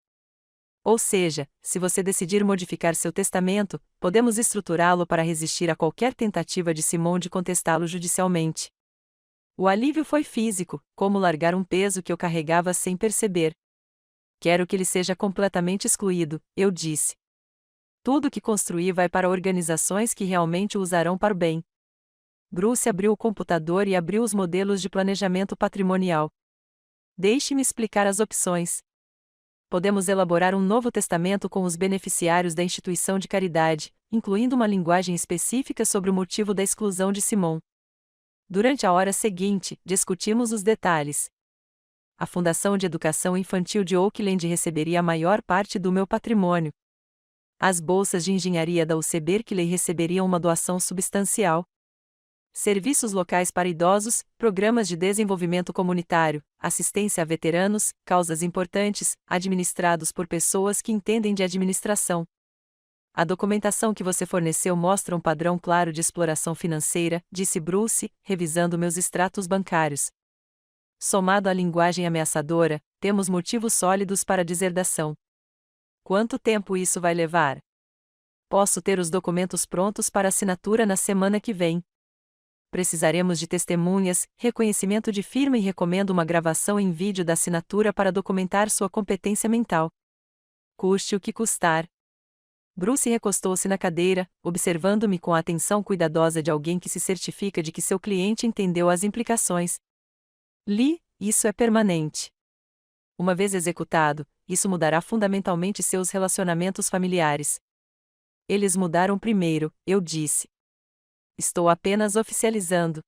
Ou seja, se você decidir modificar seu testamento, podemos estruturá-lo para resistir a qualquer tentativa de Simon de contestá-lo judicialmente. O alívio foi físico, como largar um peso que eu carregava sem perceber. Quero que ele seja completamente excluído, eu disse. Tudo que construí vai para organizações que realmente o usarão para o bem. Bruce abriu o computador e abriu os modelos de planejamento patrimonial. Deixe-me explicar as opções. Podemos elaborar um novo testamento com os beneficiários da instituição de caridade, incluindo uma linguagem específica sobre o motivo da exclusão de Simon. Durante a hora seguinte, discutimos os detalhes. A Fundação de Educação Infantil de Oakland receberia a maior parte do meu patrimônio. As bolsas de engenharia da UC Berkeley receberiam uma doação substancial. Serviços locais para idosos, programas de desenvolvimento comunitário, assistência a veteranos, causas importantes, administrados por pessoas que entendem de administração. A documentação que você forneceu mostra um padrão claro de exploração financeira, disse Bruce, revisando meus extratos bancários. Somado à linguagem ameaçadora, temos motivos sólidos para a deserdação. Quanto tempo isso vai levar? Posso ter os documentos prontos para assinatura na semana que vem. Precisaremos de testemunhas, reconhecimento de firma e recomendo uma gravação em vídeo da assinatura para documentar sua competência mental. Custe o que custar. Bruce recostou-se na cadeira, observando-me com a atenção cuidadosa de alguém que se certifica de que seu cliente entendeu as implicações. Lee, isso é permanente. Uma vez executado, isso mudará fundamentalmente seus relacionamentos familiares. Eles mudaram primeiro, eu disse. Estou apenas oficializando.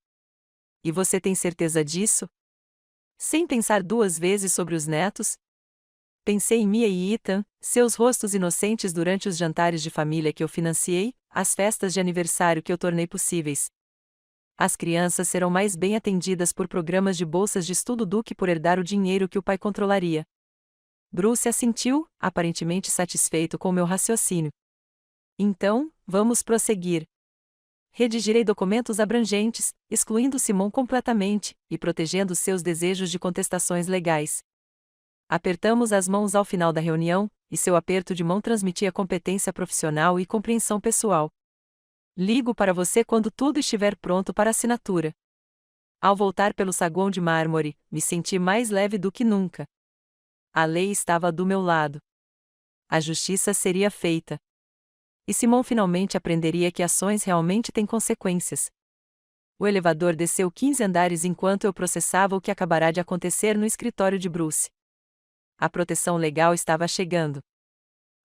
E você tem certeza disso? Sem pensar duas vezes sobre os netos? Pensei em Mia e Ethan, seus rostos inocentes durante os jantares de família que eu financiei, as festas de aniversário que eu tornei possíveis. As crianças serão mais bem atendidas por programas de bolsas de estudo do que por herdar o dinheiro que o pai controlaria. Bruce assentiu, aparentemente satisfeito com meu raciocínio. Então, vamos prosseguir. Redigirei documentos abrangentes, excluindo Simon completamente, e protegendo seus desejos de contestações legais. Apertamos as mãos ao final da reunião, e seu aperto de mão transmitia competência profissional e compreensão pessoal. Ligo para você quando tudo estiver pronto para assinatura. Ao voltar pelo saguão de mármore, me senti mais leve do que nunca. A lei estava do meu lado. A justiça seria feita. E Simon finalmente aprenderia que ações realmente têm consequências. O elevador desceu 15 andares enquanto eu processava o que acabará de acontecer no escritório de Bruce. A proteção legal estava chegando.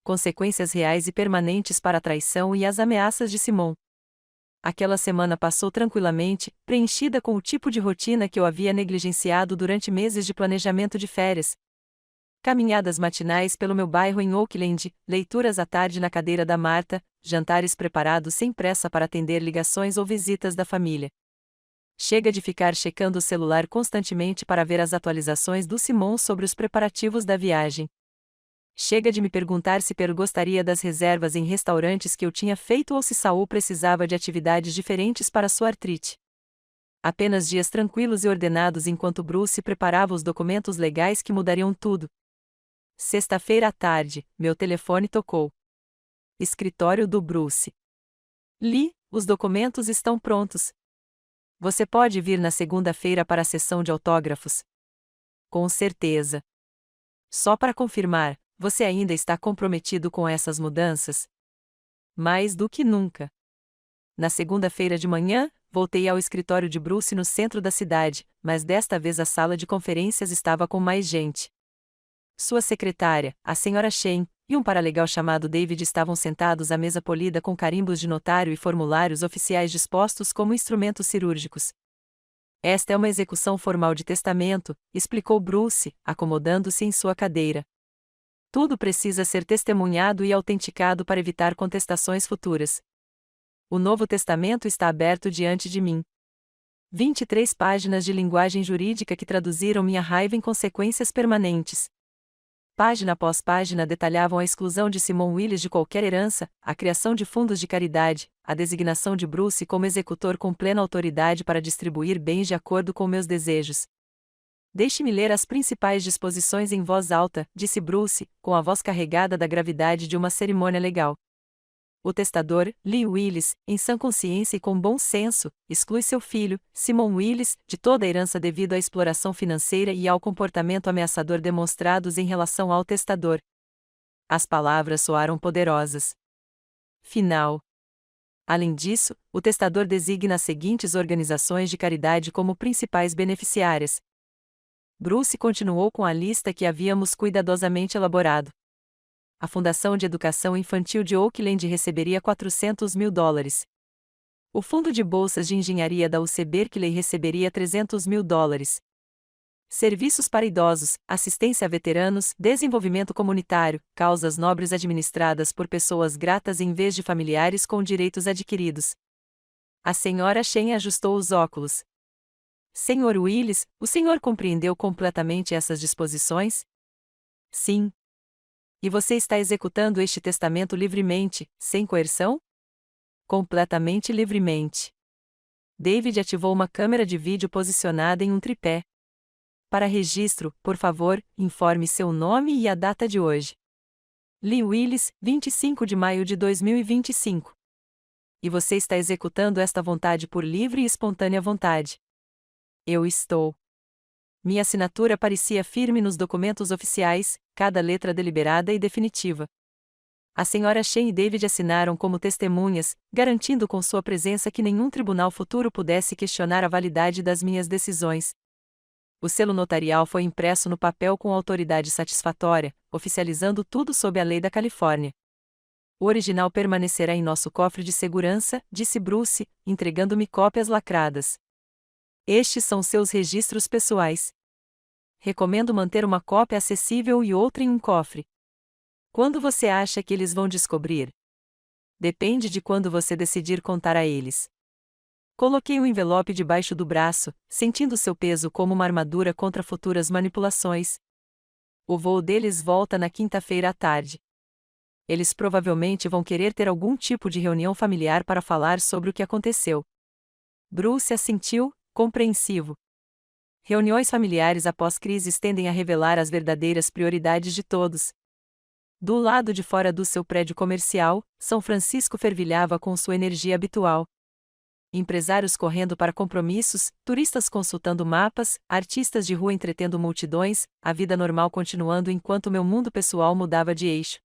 Consequências reais e permanentes para a traição e as ameaças de Simon. Aquela semana passou tranquilamente, preenchida com o tipo de rotina que eu havia negligenciado durante meses de planejamento de férias. Caminhadas matinais pelo meu bairro em Oakland, leituras à tarde na cadeira da Marta, jantares preparados sem pressa para atender ligações ou visitas da família. Chega de ficar checando o celular constantemente para ver as atualizações do Simon sobre os preparativos da viagem. Chega de me perguntar se Pedro gostaria das reservas em restaurantes que eu tinha feito ou se Saul precisava de atividades diferentes para sua artrite. Apenas dias tranquilos e ordenados enquanto Bruce preparava os documentos legais que mudariam tudo. Sexta-feira à tarde, meu telefone tocou. Escritório do Bruce. Lee, os documentos estão prontos. Você pode vir na segunda-feira para a sessão de autógrafos? Com certeza. Só para confirmar, você ainda está comprometido com essas mudanças? Mais do que nunca. Na segunda-feira de manhã, voltei ao escritório de Bruce no centro da cidade, mas desta vez a sala de conferências estava com mais gente. Sua secretária, a senhora Shen, e um paralegal chamado David estavam sentados à mesa polida com carimbos de notário e formulários oficiais dispostos como instrumentos cirúrgicos. Esta é uma execução formal de testamento, explicou Bruce, acomodando-se em sua cadeira. Tudo precisa ser testemunhado e autenticado para evitar contestações futuras. O Novo Testamento está aberto diante de mim. 23 páginas de linguagem jurídica que traduziram minha raiva em consequências permanentes. Página após página detalhavam a exclusão de Simon Willis de qualquer herança, a criação de fundos de caridade, a designação de Bruce como executor com plena autoridade para distribuir bens de acordo com meus desejos. Deixe-me ler as principais disposições em voz alta, disse Bruce, com a voz carregada da gravidade de uma cerimônia legal. O testador, Lee Willis, em sã consciência e com bom senso, exclui seu filho, Simon Willis, de toda a herança devido à exploração financeira e ao comportamento ameaçador demonstrados em relação ao testador. As palavras soaram poderosas. Final. Além disso, o testador designa as seguintes organizações de caridade como principais beneficiárias. Bruce continuou com a lista que havíamos cuidadosamente elaborado. A Fundação de Educação Infantil de Oakland receberia $400 mil. O Fundo de Bolsas de Engenharia da UC Berkeley receberia $300 mil. Serviços para idosos, assistência a veteranos, desenvolvimento comunitário, causas nobres administradas por pessoas gratas em vez de familiares com direitos adquiridos. A senhora Shen ajustou os óculos. Senhor Willis, o senhor compreendeu completamente essas disposições? Sim. E você está executando este testamento livremente, sem coerção? Completamente livremente. David ativou uma câmera de vídeo posicionada em um tripé. Para registro, por favor, informe seu nome e a data de hoje. Lee Willis, 25 de maio de 2025. E você está executando esta vontade por livre e espontânea vontade. Eu estou. Minha assinatura parecia firme nos documentos oficiais, cada letra deliberada e definitiva. A senhora Chen e David assinaram como testemunhas, garantindo com sua presença que nenhum tribunal futuro pudesse questionar a validade das minhas decisões. O selo notarial foi impresso no papel com autoridade satisfatória, oficializando tudo sob a lei da Califórnia. O original permanecerá em nosso cofre de segurança, disse Bruce, entregando-me cópias lacradas. Estes são seus registros pessoais. Recomendo manter uma cópia acessível e outra em um cofre. Quando você acha que eles vão descobrir? Depende de quando você decidir contar a eles. Coloquei o envelope debaixo do braço, sentindo seu peso como uma armadura contra futuras manipulações. O voo deles volta na quinta-feira à tarde. Eles provavelmente vão querer ter algum tipo de reunião familiar para falar sobre o que aconteceu. Bruce assentiu, compreensivo. Reuniões familiares após crises tendem a revelar as verdadeiras prioridades de todos. Do lado de fora do seu prédio comercial, São Francisco fervilhava com sua energia habitual. Empresários correndo para compromissos, turistas consultando mapas, artistas de rua entretendo multidões, a vida normal continuando enquanto meu mundo pessoal mudava de eixo.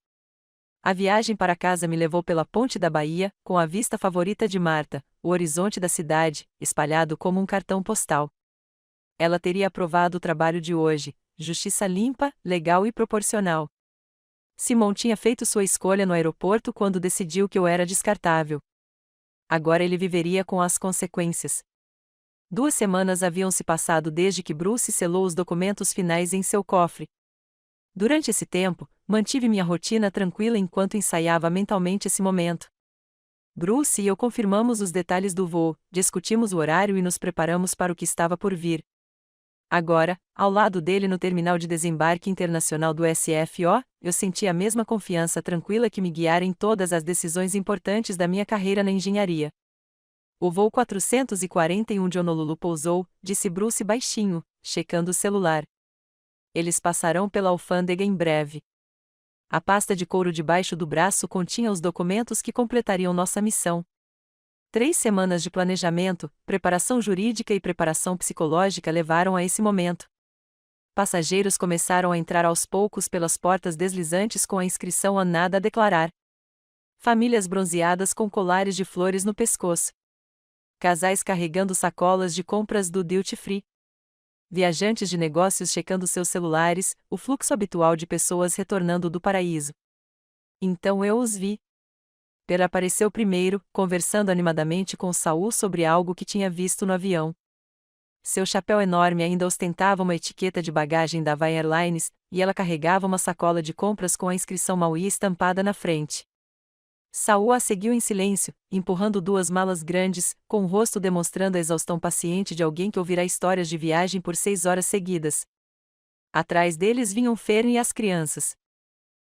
A viagem para casa me levou pela ponte da Bahia, com a vista favorita de Marta, o horizonte da cidade, espalhado como um cartão postal. Ela teria aprovado o trabalho de hoje, justiça limpa, legal e proporcional. Simon tinha feito sua escolha no aeroporto quando decidiu que eu era descartável. Agora ele viveria com as consequências. 2 semanas haviam se passado desde que Bruce selou os documentos finais em seu cofre. Durante esse tempo, mantive minha rotina tranquila enquanto ensaiava mentalmente esse momento. Bruce e eu confirmamos os detalhes do voo, discutimos o horário e nos preparamos para o que estava por vir. Agora, ao lado dele no terminal de desembarque internacional do SFO, eu senti a mesma confiança tranquila que me guiara em todas as decisões importantes da minha carreira na engenharia. O voo 441 de Honolulu pousou, disse Bruce baixinho, checando o celular. Eles passarão pela alfândega em breve. A pasta de couro debaixo do braço continha os documentos que completariam nossa missão. 3 semanas de planejamento, preparação jurídica e preparação psicológica levaram a esse momento. Passageiros começaram a entrar aos poucos pelas portas deslizantes com a inscrição a nada a declarar. Famílias bronzeadas com colares de flores no pescoço. Casais carregando sacolas de compras do duty free. Viajantes de negócios checando seus celulares, o fluxo habitual de pessoas retornando do paraíso. Então eu os vi. Per apareceu primeiro, conversando animadamente com Saul sobre algo que tinha visto no avião. Seu chapéu enorme ainda ostentava uma etiqueta de bagagem da Hawaiian Airlines, e ela carregava uma sacola de compras com a inscrição Maui estampada na frente. Saul a seguiu em silêncio, empurrando 2 malas grandes, com o rosto demonstrando a exaustão paciente de alguém que ouvirá histórias de viagem por 6 horas seguidas. Atrás deles vinham Fern e as crianças.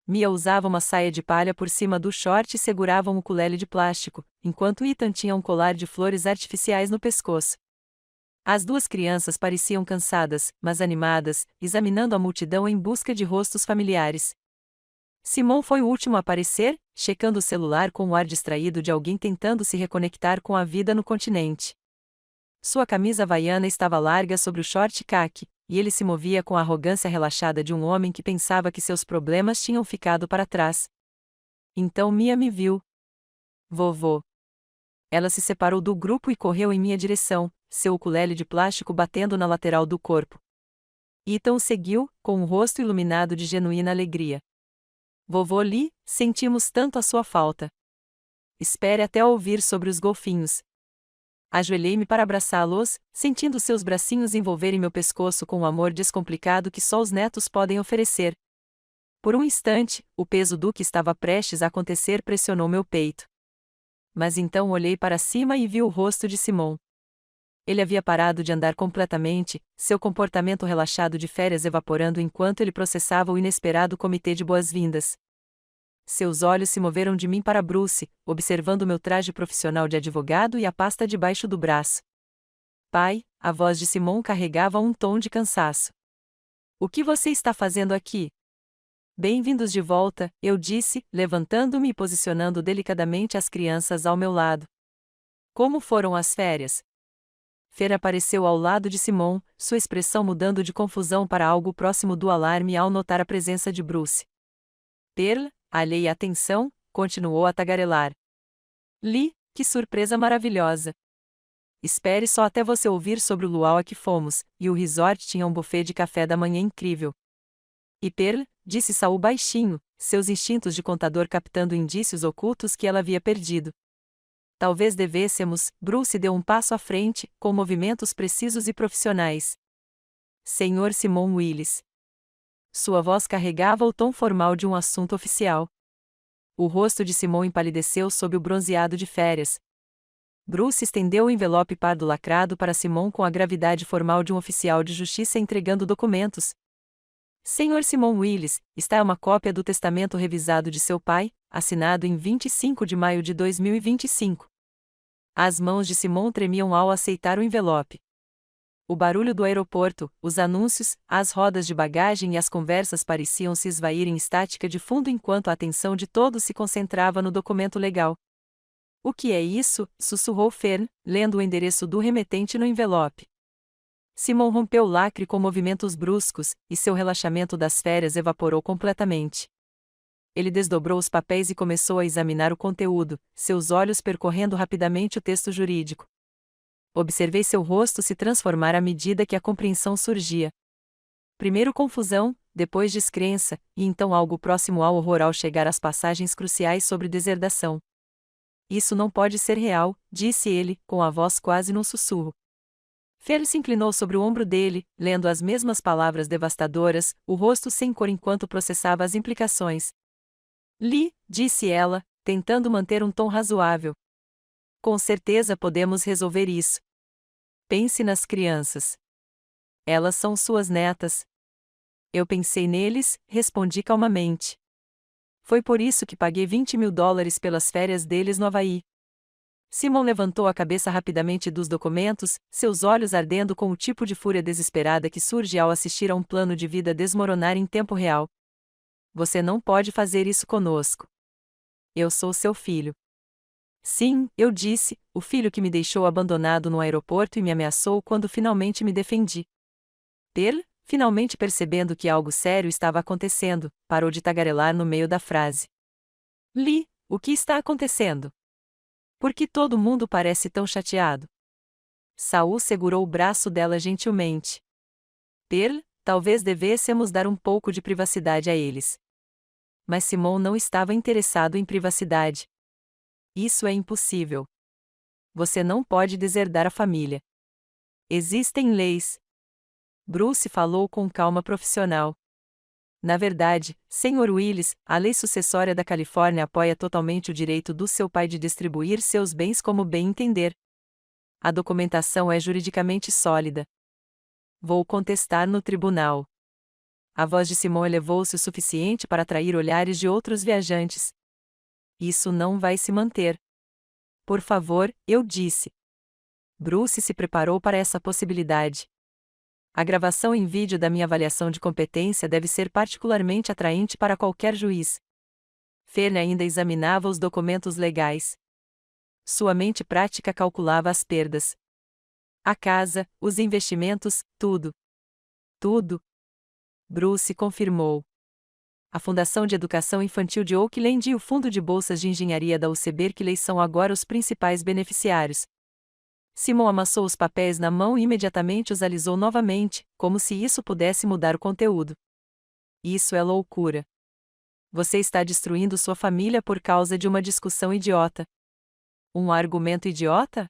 Mia usava uma saia de palha por cima do short e segurava um ukulele de plástico, enquanto Ethan tinha um colar de flores artificiais no pescoço. As 2 crianças pareciam cansadas, mas animadas, examinando a multidão em busca de rostos familiares. Simon foi o último a aparecer, checando o celular com o ar distraído de alguém tentando se reconectar com a vida no continente. Sua camisa havaiana estava larga sobre o short caqui, e ele se movia com a arrogância relaxada de um homem que pensava que seus problemas tinham ficado para trás. Então Mia me viu. Vovô. Ela se separou do grupo e correu em minha direção, seu ukulele de plástico batendo na lateral do corpo. Ethan o seguiu, com o rosto iluminado de genuína alegria. Vovô Lee, sentimos tanto a sua falta. Espere até ouvir sobre os golfinhos. Ajoelhei-me para abraçá-los, sentindo seus bracinhos envolverem meu pescoço com o amor descomplicado que só os netos podem oferecer. Por um instante, o peso do que estava prestes a acontecer pressionou meu peito. Mas então olhei para cima e vi o rosto de Simon. Ele havia parado de andar completamente, seu comportamento relaxado de férias evaporando enquanto ele processava o inesperado comitê de boas-vindas. Seus olhos se moveram de mim para Bruce, observando meu traje profissional de advogado e a pasta debaixo do braço. Pai, a voz de Simon carregava um tom de cansaço. O que você está fazendo aqui? Bem-vindos de volta, eu disse, levantando-me e posicionando delicadamente as crianças ao meu lado. Como foram as férias? Fer apareceu ao lado de Simon, sua expressão mudando de confusão para algo próximo do alarme ao notar a presença de Bruce. Pearl, Alheia à atenção, continuou a tagarelar. Lee, que surpresa maravilhosa! Espere só até você ouvir sobre o luau a que fomos, e o resort tinha um buffet de café da manhã incrível. E Pearl, disse Saul baixinho, seus instintos de contador captando indícios ocultos que ela havia perdido. Talvez devêssemos. Bruce deu um passo à frente, com movimentos precisos e profissionais. Senhor Simon Willis. Sua voz carregava o tom formal de um assunto oficial. O rosto de Simon empalideceu sob o bronzeado de férias. Bruce estendeu o envelope pardo lacrado para Simon com a gravidade formal de um oficial de justiça entregando documentos. Senhor Simon Willis, está uma cópia do testamento revisado de seu pai, assinado em 25 de maio de 2025. As mãos de Simon tremiam ao aceitar o envelope. O barulho do aeroporto, os anúncios, as rodas de bagagem e as conversas pareciam se esvair em estática de fundo enquanto a atenção de todos se concentrava no documento legal. O que é isso? Sussurrou Fern, lendo o endereço do remetente no envelope. Simon rompeu o lacre com movimentos bruscos, e seu relaxamento das férias evaporou completamente. Ele desdobrou os papéis e começou a examinar o conteúdo, seus olhos percorrendo rapidamente o texto jurídico. Observei seu rosto se transformar à medida que a compreensão surgia. Primeiro confusão, depois descrença, e então algo próximo ao horror ao chegar às passagens cruciais sobre deserdação. Isso não pode ser real, disse ele, com a voz quase num sussurro. Fer se inclinou sobre o ombro dele, lendo as mesmas palavras devastadoras, o rosto sem cor enquanto processava as implicações. Lee, disse ela, tentando manter um tom razoável. Com certeza podemos resolver isso. Pense nas crianças. Elas são suas netas. Eu pensei neles, respondi calmamente. Foi por isso que paguei $20.000 pelas férias deles no Havaí. Simon levantou a cabeça rapidamente dos documentos, seus olhos ardendo com o tipo de fúria desesperada que surge ao assistir a um plano de vida desmoronar em tempo real. Você não pode fazer isso conosco. Eu sou seu filho. Sim, eu disse, o filho que me deixou abandonado no aeroporto e me ameaçou quando finalmente me defendi. Pearl, finalmente percebendo que algo sério estava acontecendo, parou de tagarelar no meio da frase. Lee, o que está acontecendo? Por que todo mundo parece tão chateado? Saul segurou o braço dela gentilmente. Pearl, talvez devêssemos dar um pouco de privacidade a eles. Mas Simon não estava interessado em privacidade. Isso é impossível. Você não pode deserdar a família. Existem leis. Bruce falou com calma profissional. Na verdade, Sr. Willis, a lei sucessória da Califórnia apoia totalmente o direito do seu pai de distribuir seus bens como bem entender. A documentação é juridicamente sólida. Vou contestar no tribunal. A voz de Simon elevou-se o suficiente para atrair olhares de outros viajantes. Isso não vai se manter. Por favor, eu disse. Bruce se preparou para essa possibilidade. A gravação em vídeo da minha avaliação de competência deve ser particularmente atraente para qualquer juiz. Fern ainda examinava os documentos legais. Sua mente prática calculava as perdas. A casa, os investimentos, tudo. Tudo. Bruce confirmou. A Fundação de Educação Infantil de Oakland e o Fundo de Bolsas de Engenharia da UC Berkeley são agora os principais beneficiários. Simon amassou os papéis na mão e imediatamente os alisou novamente, como se isso pudesse mudar o conteúdo. Isso é loucura. Você está destruindo sua família por causa de uma discussão idiota. Um argumento idiota?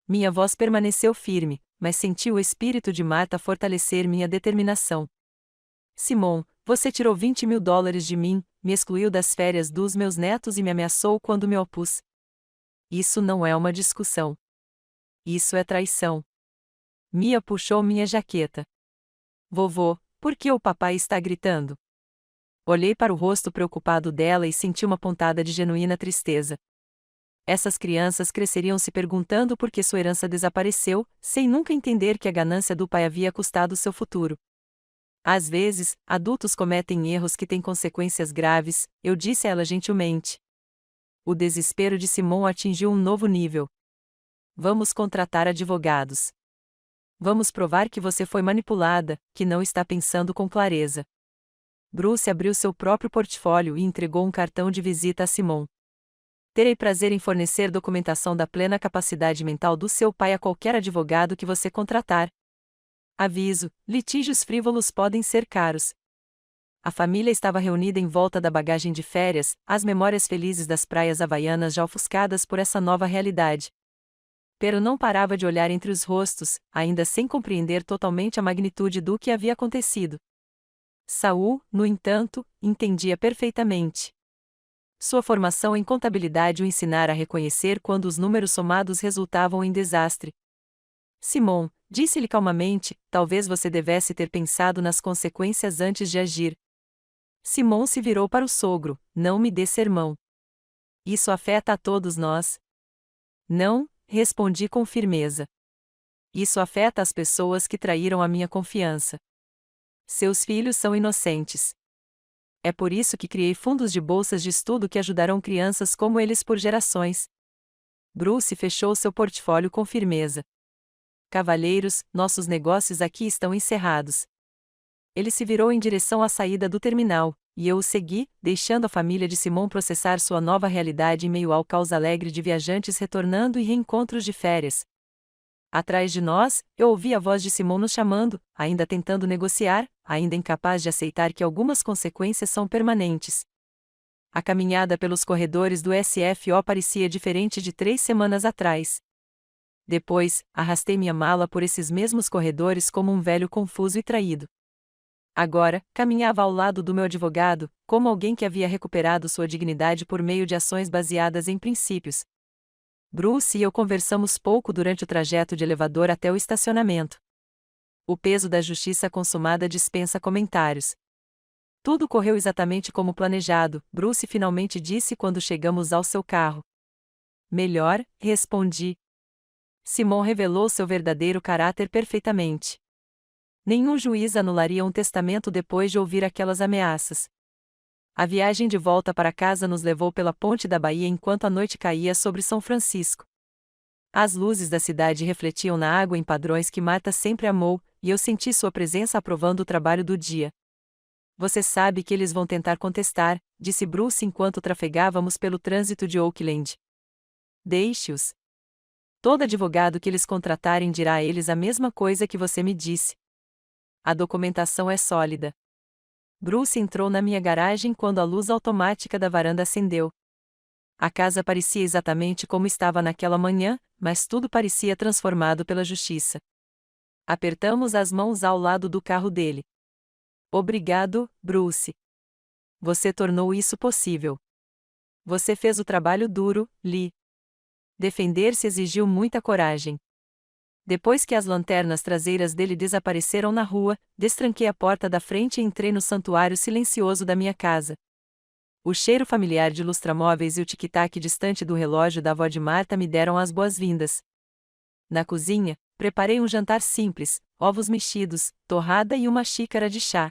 Minha voz permaneceu firme, mas senti o espírito de Marta fortalecer minha determinação. Simon, você tirou $20.000 de mim, me excluiu das férias dos meus netos e me ameaçou quando me opus. Isso não é uma discussão. Isso é traição. Mia puxou minha jaqueta. Vovô, por que o papai está gritando? Olhei para o rosto preocupado dela e senti uma pontada de genuína tristeza. Essas crianças cresceriam se perguntando por que sua herança desapareceu, sem nunca entender que a ganância do pai havia custado seu futuro. Às vezes, adultos cometem erros que têm consequências graves, eu disse a ela gentilmente. O desespero de Simon atingiu um novo nível. Vamos contratar advogados. Vamos provar que você foi manipulada, que não está pensando com clareza. Bruce abriu seu próprio portfólio e entregou um cartão de visita a Simon. Terei prazer em fornecer documentação da plena capacidade mental do seu pai a qualquer advogado que você contratar. Aviso: litígios frívolos podem ser caros. A família estava reunida em volta da bagagem de férias, as memórias felizes das praias havaianas já ofuscadas por essa nova realidade. Pero não parava de olhar entre os rostos, ainda sem compreender totalmente a magnitude do que havia acontecido. Saul, no entanto, entendia perfeitamente. Sua formação em contabilidade o ensinara a reconhecer quando os números somados resultavam em desastre. Simon, disse-lhe calmamente, talvez você devesse ter pensado nas consequências antes de agir. Simon se virou para o sogro: não me dê sermão. Isso afeta a todos nós. Não, respondi com firmeza. Isso afeta as pessoas que traíram a minha confiança. Seus filhos são inocentes. É por isso que criei fundos de bolsas de estudo que ajudarão crianças como eles por gerações. Bruce fechou seu portfólio com firmeza. Cavalheiros, nossos negócios aqui estão encerrados. Ele se virou em direção à saída do terminal, e eu o segui, deixando a família de Simon processar sua nova realidade em meio ao caos alegre de viajantes retornando e reencontros de férias. Atrás de nós, eu ouvi a voz de Simon nos chamando, ainda tentando negociar, ainda incapaz de aceitar que algumas consequências são permanentes. A caminhada pelos corredores do SFO parecia diferente de 3 semanas atrás. Depois, arrastei minha mala por esses mesmos corredores como um velho confuso e traído. Agora, caminhava ao lado do meu advogado, como alguém que havia recuperado sua dignidade por meio de ações baseadas em princípios. Bruce e eu conversamos pouco durante o trajeto de elevador até o estacionamento. O peso da justiça consumada dispensa comentários. Tudo correu exatamente como planejado, Bruce finalmente disse quando chegamos ao seu carro. Melhor, respondi. Simon revelou seu verdadeiro caráter perfeitamente. Nenhum juiz anularia um testamento depois de ouvir aquelas ameaças. A viagem de volta para casa nos levou pela ponte da Bahia enquanto a noite caía sobre São Francisco. As luzes da cidade refletiam na água em padrões que Marta sempre amou, e eu senti sua presença aprovando o trabalho do dia. Você sabe que eles vão tentar contestar, disse Bruce enquanto trafegávamos pelo trânsito de Oakland. Deixe-os. Todo advogado que eles contratarem dirá a eles a mesma coisa que você me disse. A documentação é sólida. Bruce entrou na minha garagem quando a luz automática da varanda acendeu. A casa parecia exatamente como estava naquela manhã, mas tudo parecia transformado pela justiça. Apertamos as mãos ao lado do carro dele. Obrigado, Bruce. Você tornou isso possível. Você fez o trabalho duro, Lee. Defender-se exigiu muita coragem. Depois que as lanternas traseiras dele desapareceram na rua, destranquei a porta da frente e entrei no santuário silencioso da minha casa. O cheiro familiar de lustramóveis e o tic-tac distante do relógio da avó de Marta me deram as boas-vindas. Na cozinha, preparei um jantar simples, ovos mexidos, torrada e uma xícara de chá.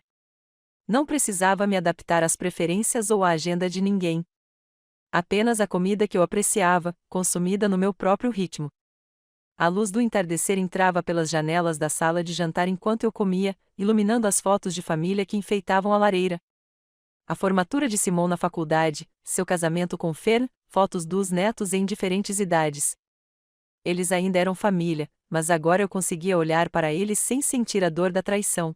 Não precisava me adaptar às preferências ou à agenda de ninguém. Apenas a comida que eu apreciava, consumida no meu próprio ritmo. A luz do entardecer entrava pelas janelas da sala de jantar enquanto eu comia, iluminando as fotos de família que enfeitavam a lareira. A formatura de Simon na faculdade, seu casamento com Fern, fotos dos netos em diferentes idades. Eles ainda eram família, mas agora eu conseguia olhar para eles sem sentir a dor da traição.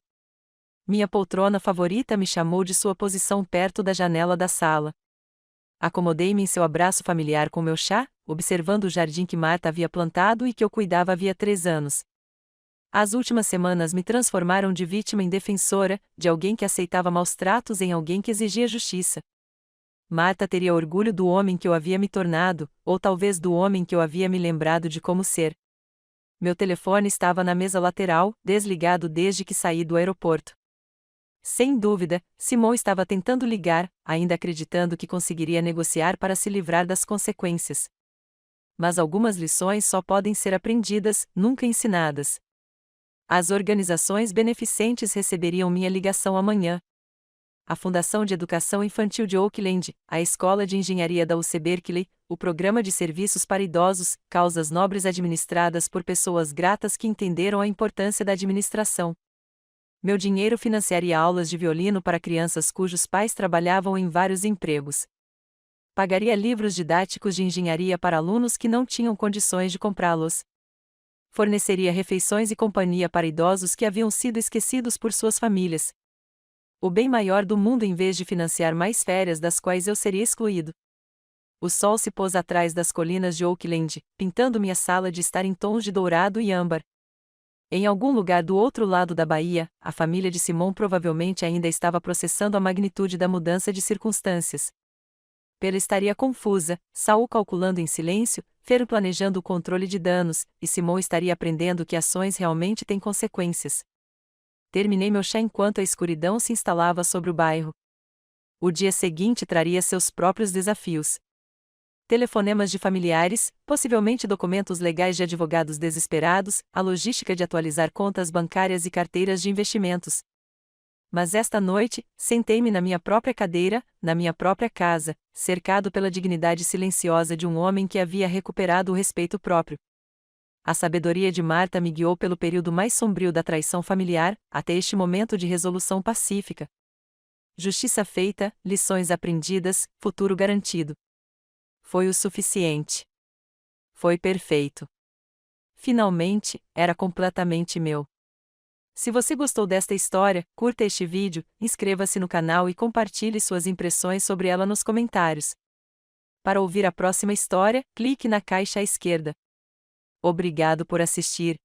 Minha poltrona favorita me chamou de sua posição perto da janela da sala. Acomodei-me em seu abraço familiar com meu chá, observando o jardim que Marta havia plantado e que eu cuidava havia 3 anos. As últimas semanas me transformaram de vítima em defensora, de alguém que aceitava maus tratos em alguém que exigia justiça. Marta teria orgulho do homem que eu havia me tornado, ou talvez do homem que eu havia me lembrado de como ser. Meu telefone estava na mesa lateral, desligado desde que saí do aeroporto. Sem dúvida, Simon estava tentando ligar, ainda acreditando que conseguiria negociar para se livrar das consequências. Mas algumas lições só podem ser aprendidas, nunca ensinadas. As organizações beneficentes receberiam minha ligação amanhã. A Fundação de Educação Infantil de Oakland, a Escola de Engenharia da UC Berkeley, o Programa de Serviços para Idosos, causas nobres administradas por pessoas gratas que entenderam a importância da administração. Meu dinheiro financiaria aulas de violino para crianças cujos pais trabalhavam em vários empregos. Pagaria livros didáticos de engenharia para alunos que não tinham condições de comprá-los. Forneceria refeições e companhia para idosos que haviam sido esquecidos por suas famílias. O bem maior do mundo em vez de financiar mais férias das quais eu seria excluído. O sol se pôs atrás das colinas de Oakland, pintando minha sala de estar em tons de dourado e âmbar. Em algum lugar do outro lado da baía, a família de Simon provavelmente ainda estava processando a magnitude da mudança de circunstâncias. Pela estaria confusa, Saul calculando em silêncio, Fer planejando o controle de danos, e Simon estaria aprendendo que ações realmente têm consequências. Terminei meu chá enquanto a escuridão se instalava sobre o bairro. O dia seguinte traria seus próprios desafios. Telefonemas de familiares, possivelmente documentos legais de advogados desesperados, a logística de atualizar contas bancárias e carteiras de investimentos. Mas esta noite, sentei-me na minha própria cadeira, na minha própria casa, cercado pela dignidade silenciosa de um homem que havia recuperado o respeito próprio. A sabedoria de Marta me guiou pelo período mais sombrio da traição familiar, até este momento de resolução pacífica. Justiça feita, lições aprendidas, futuro garantido. Foi o suficiente. Foi perfeito. Finalmente, era completamente meu. Se você gostou desta história, curta este vídeo, inscreva-se no canal e compartilhe suas impressões sobre ela nos comentários. Para ouvir a próxima história, clique na caixa à esquerda. Obrigado por assistir.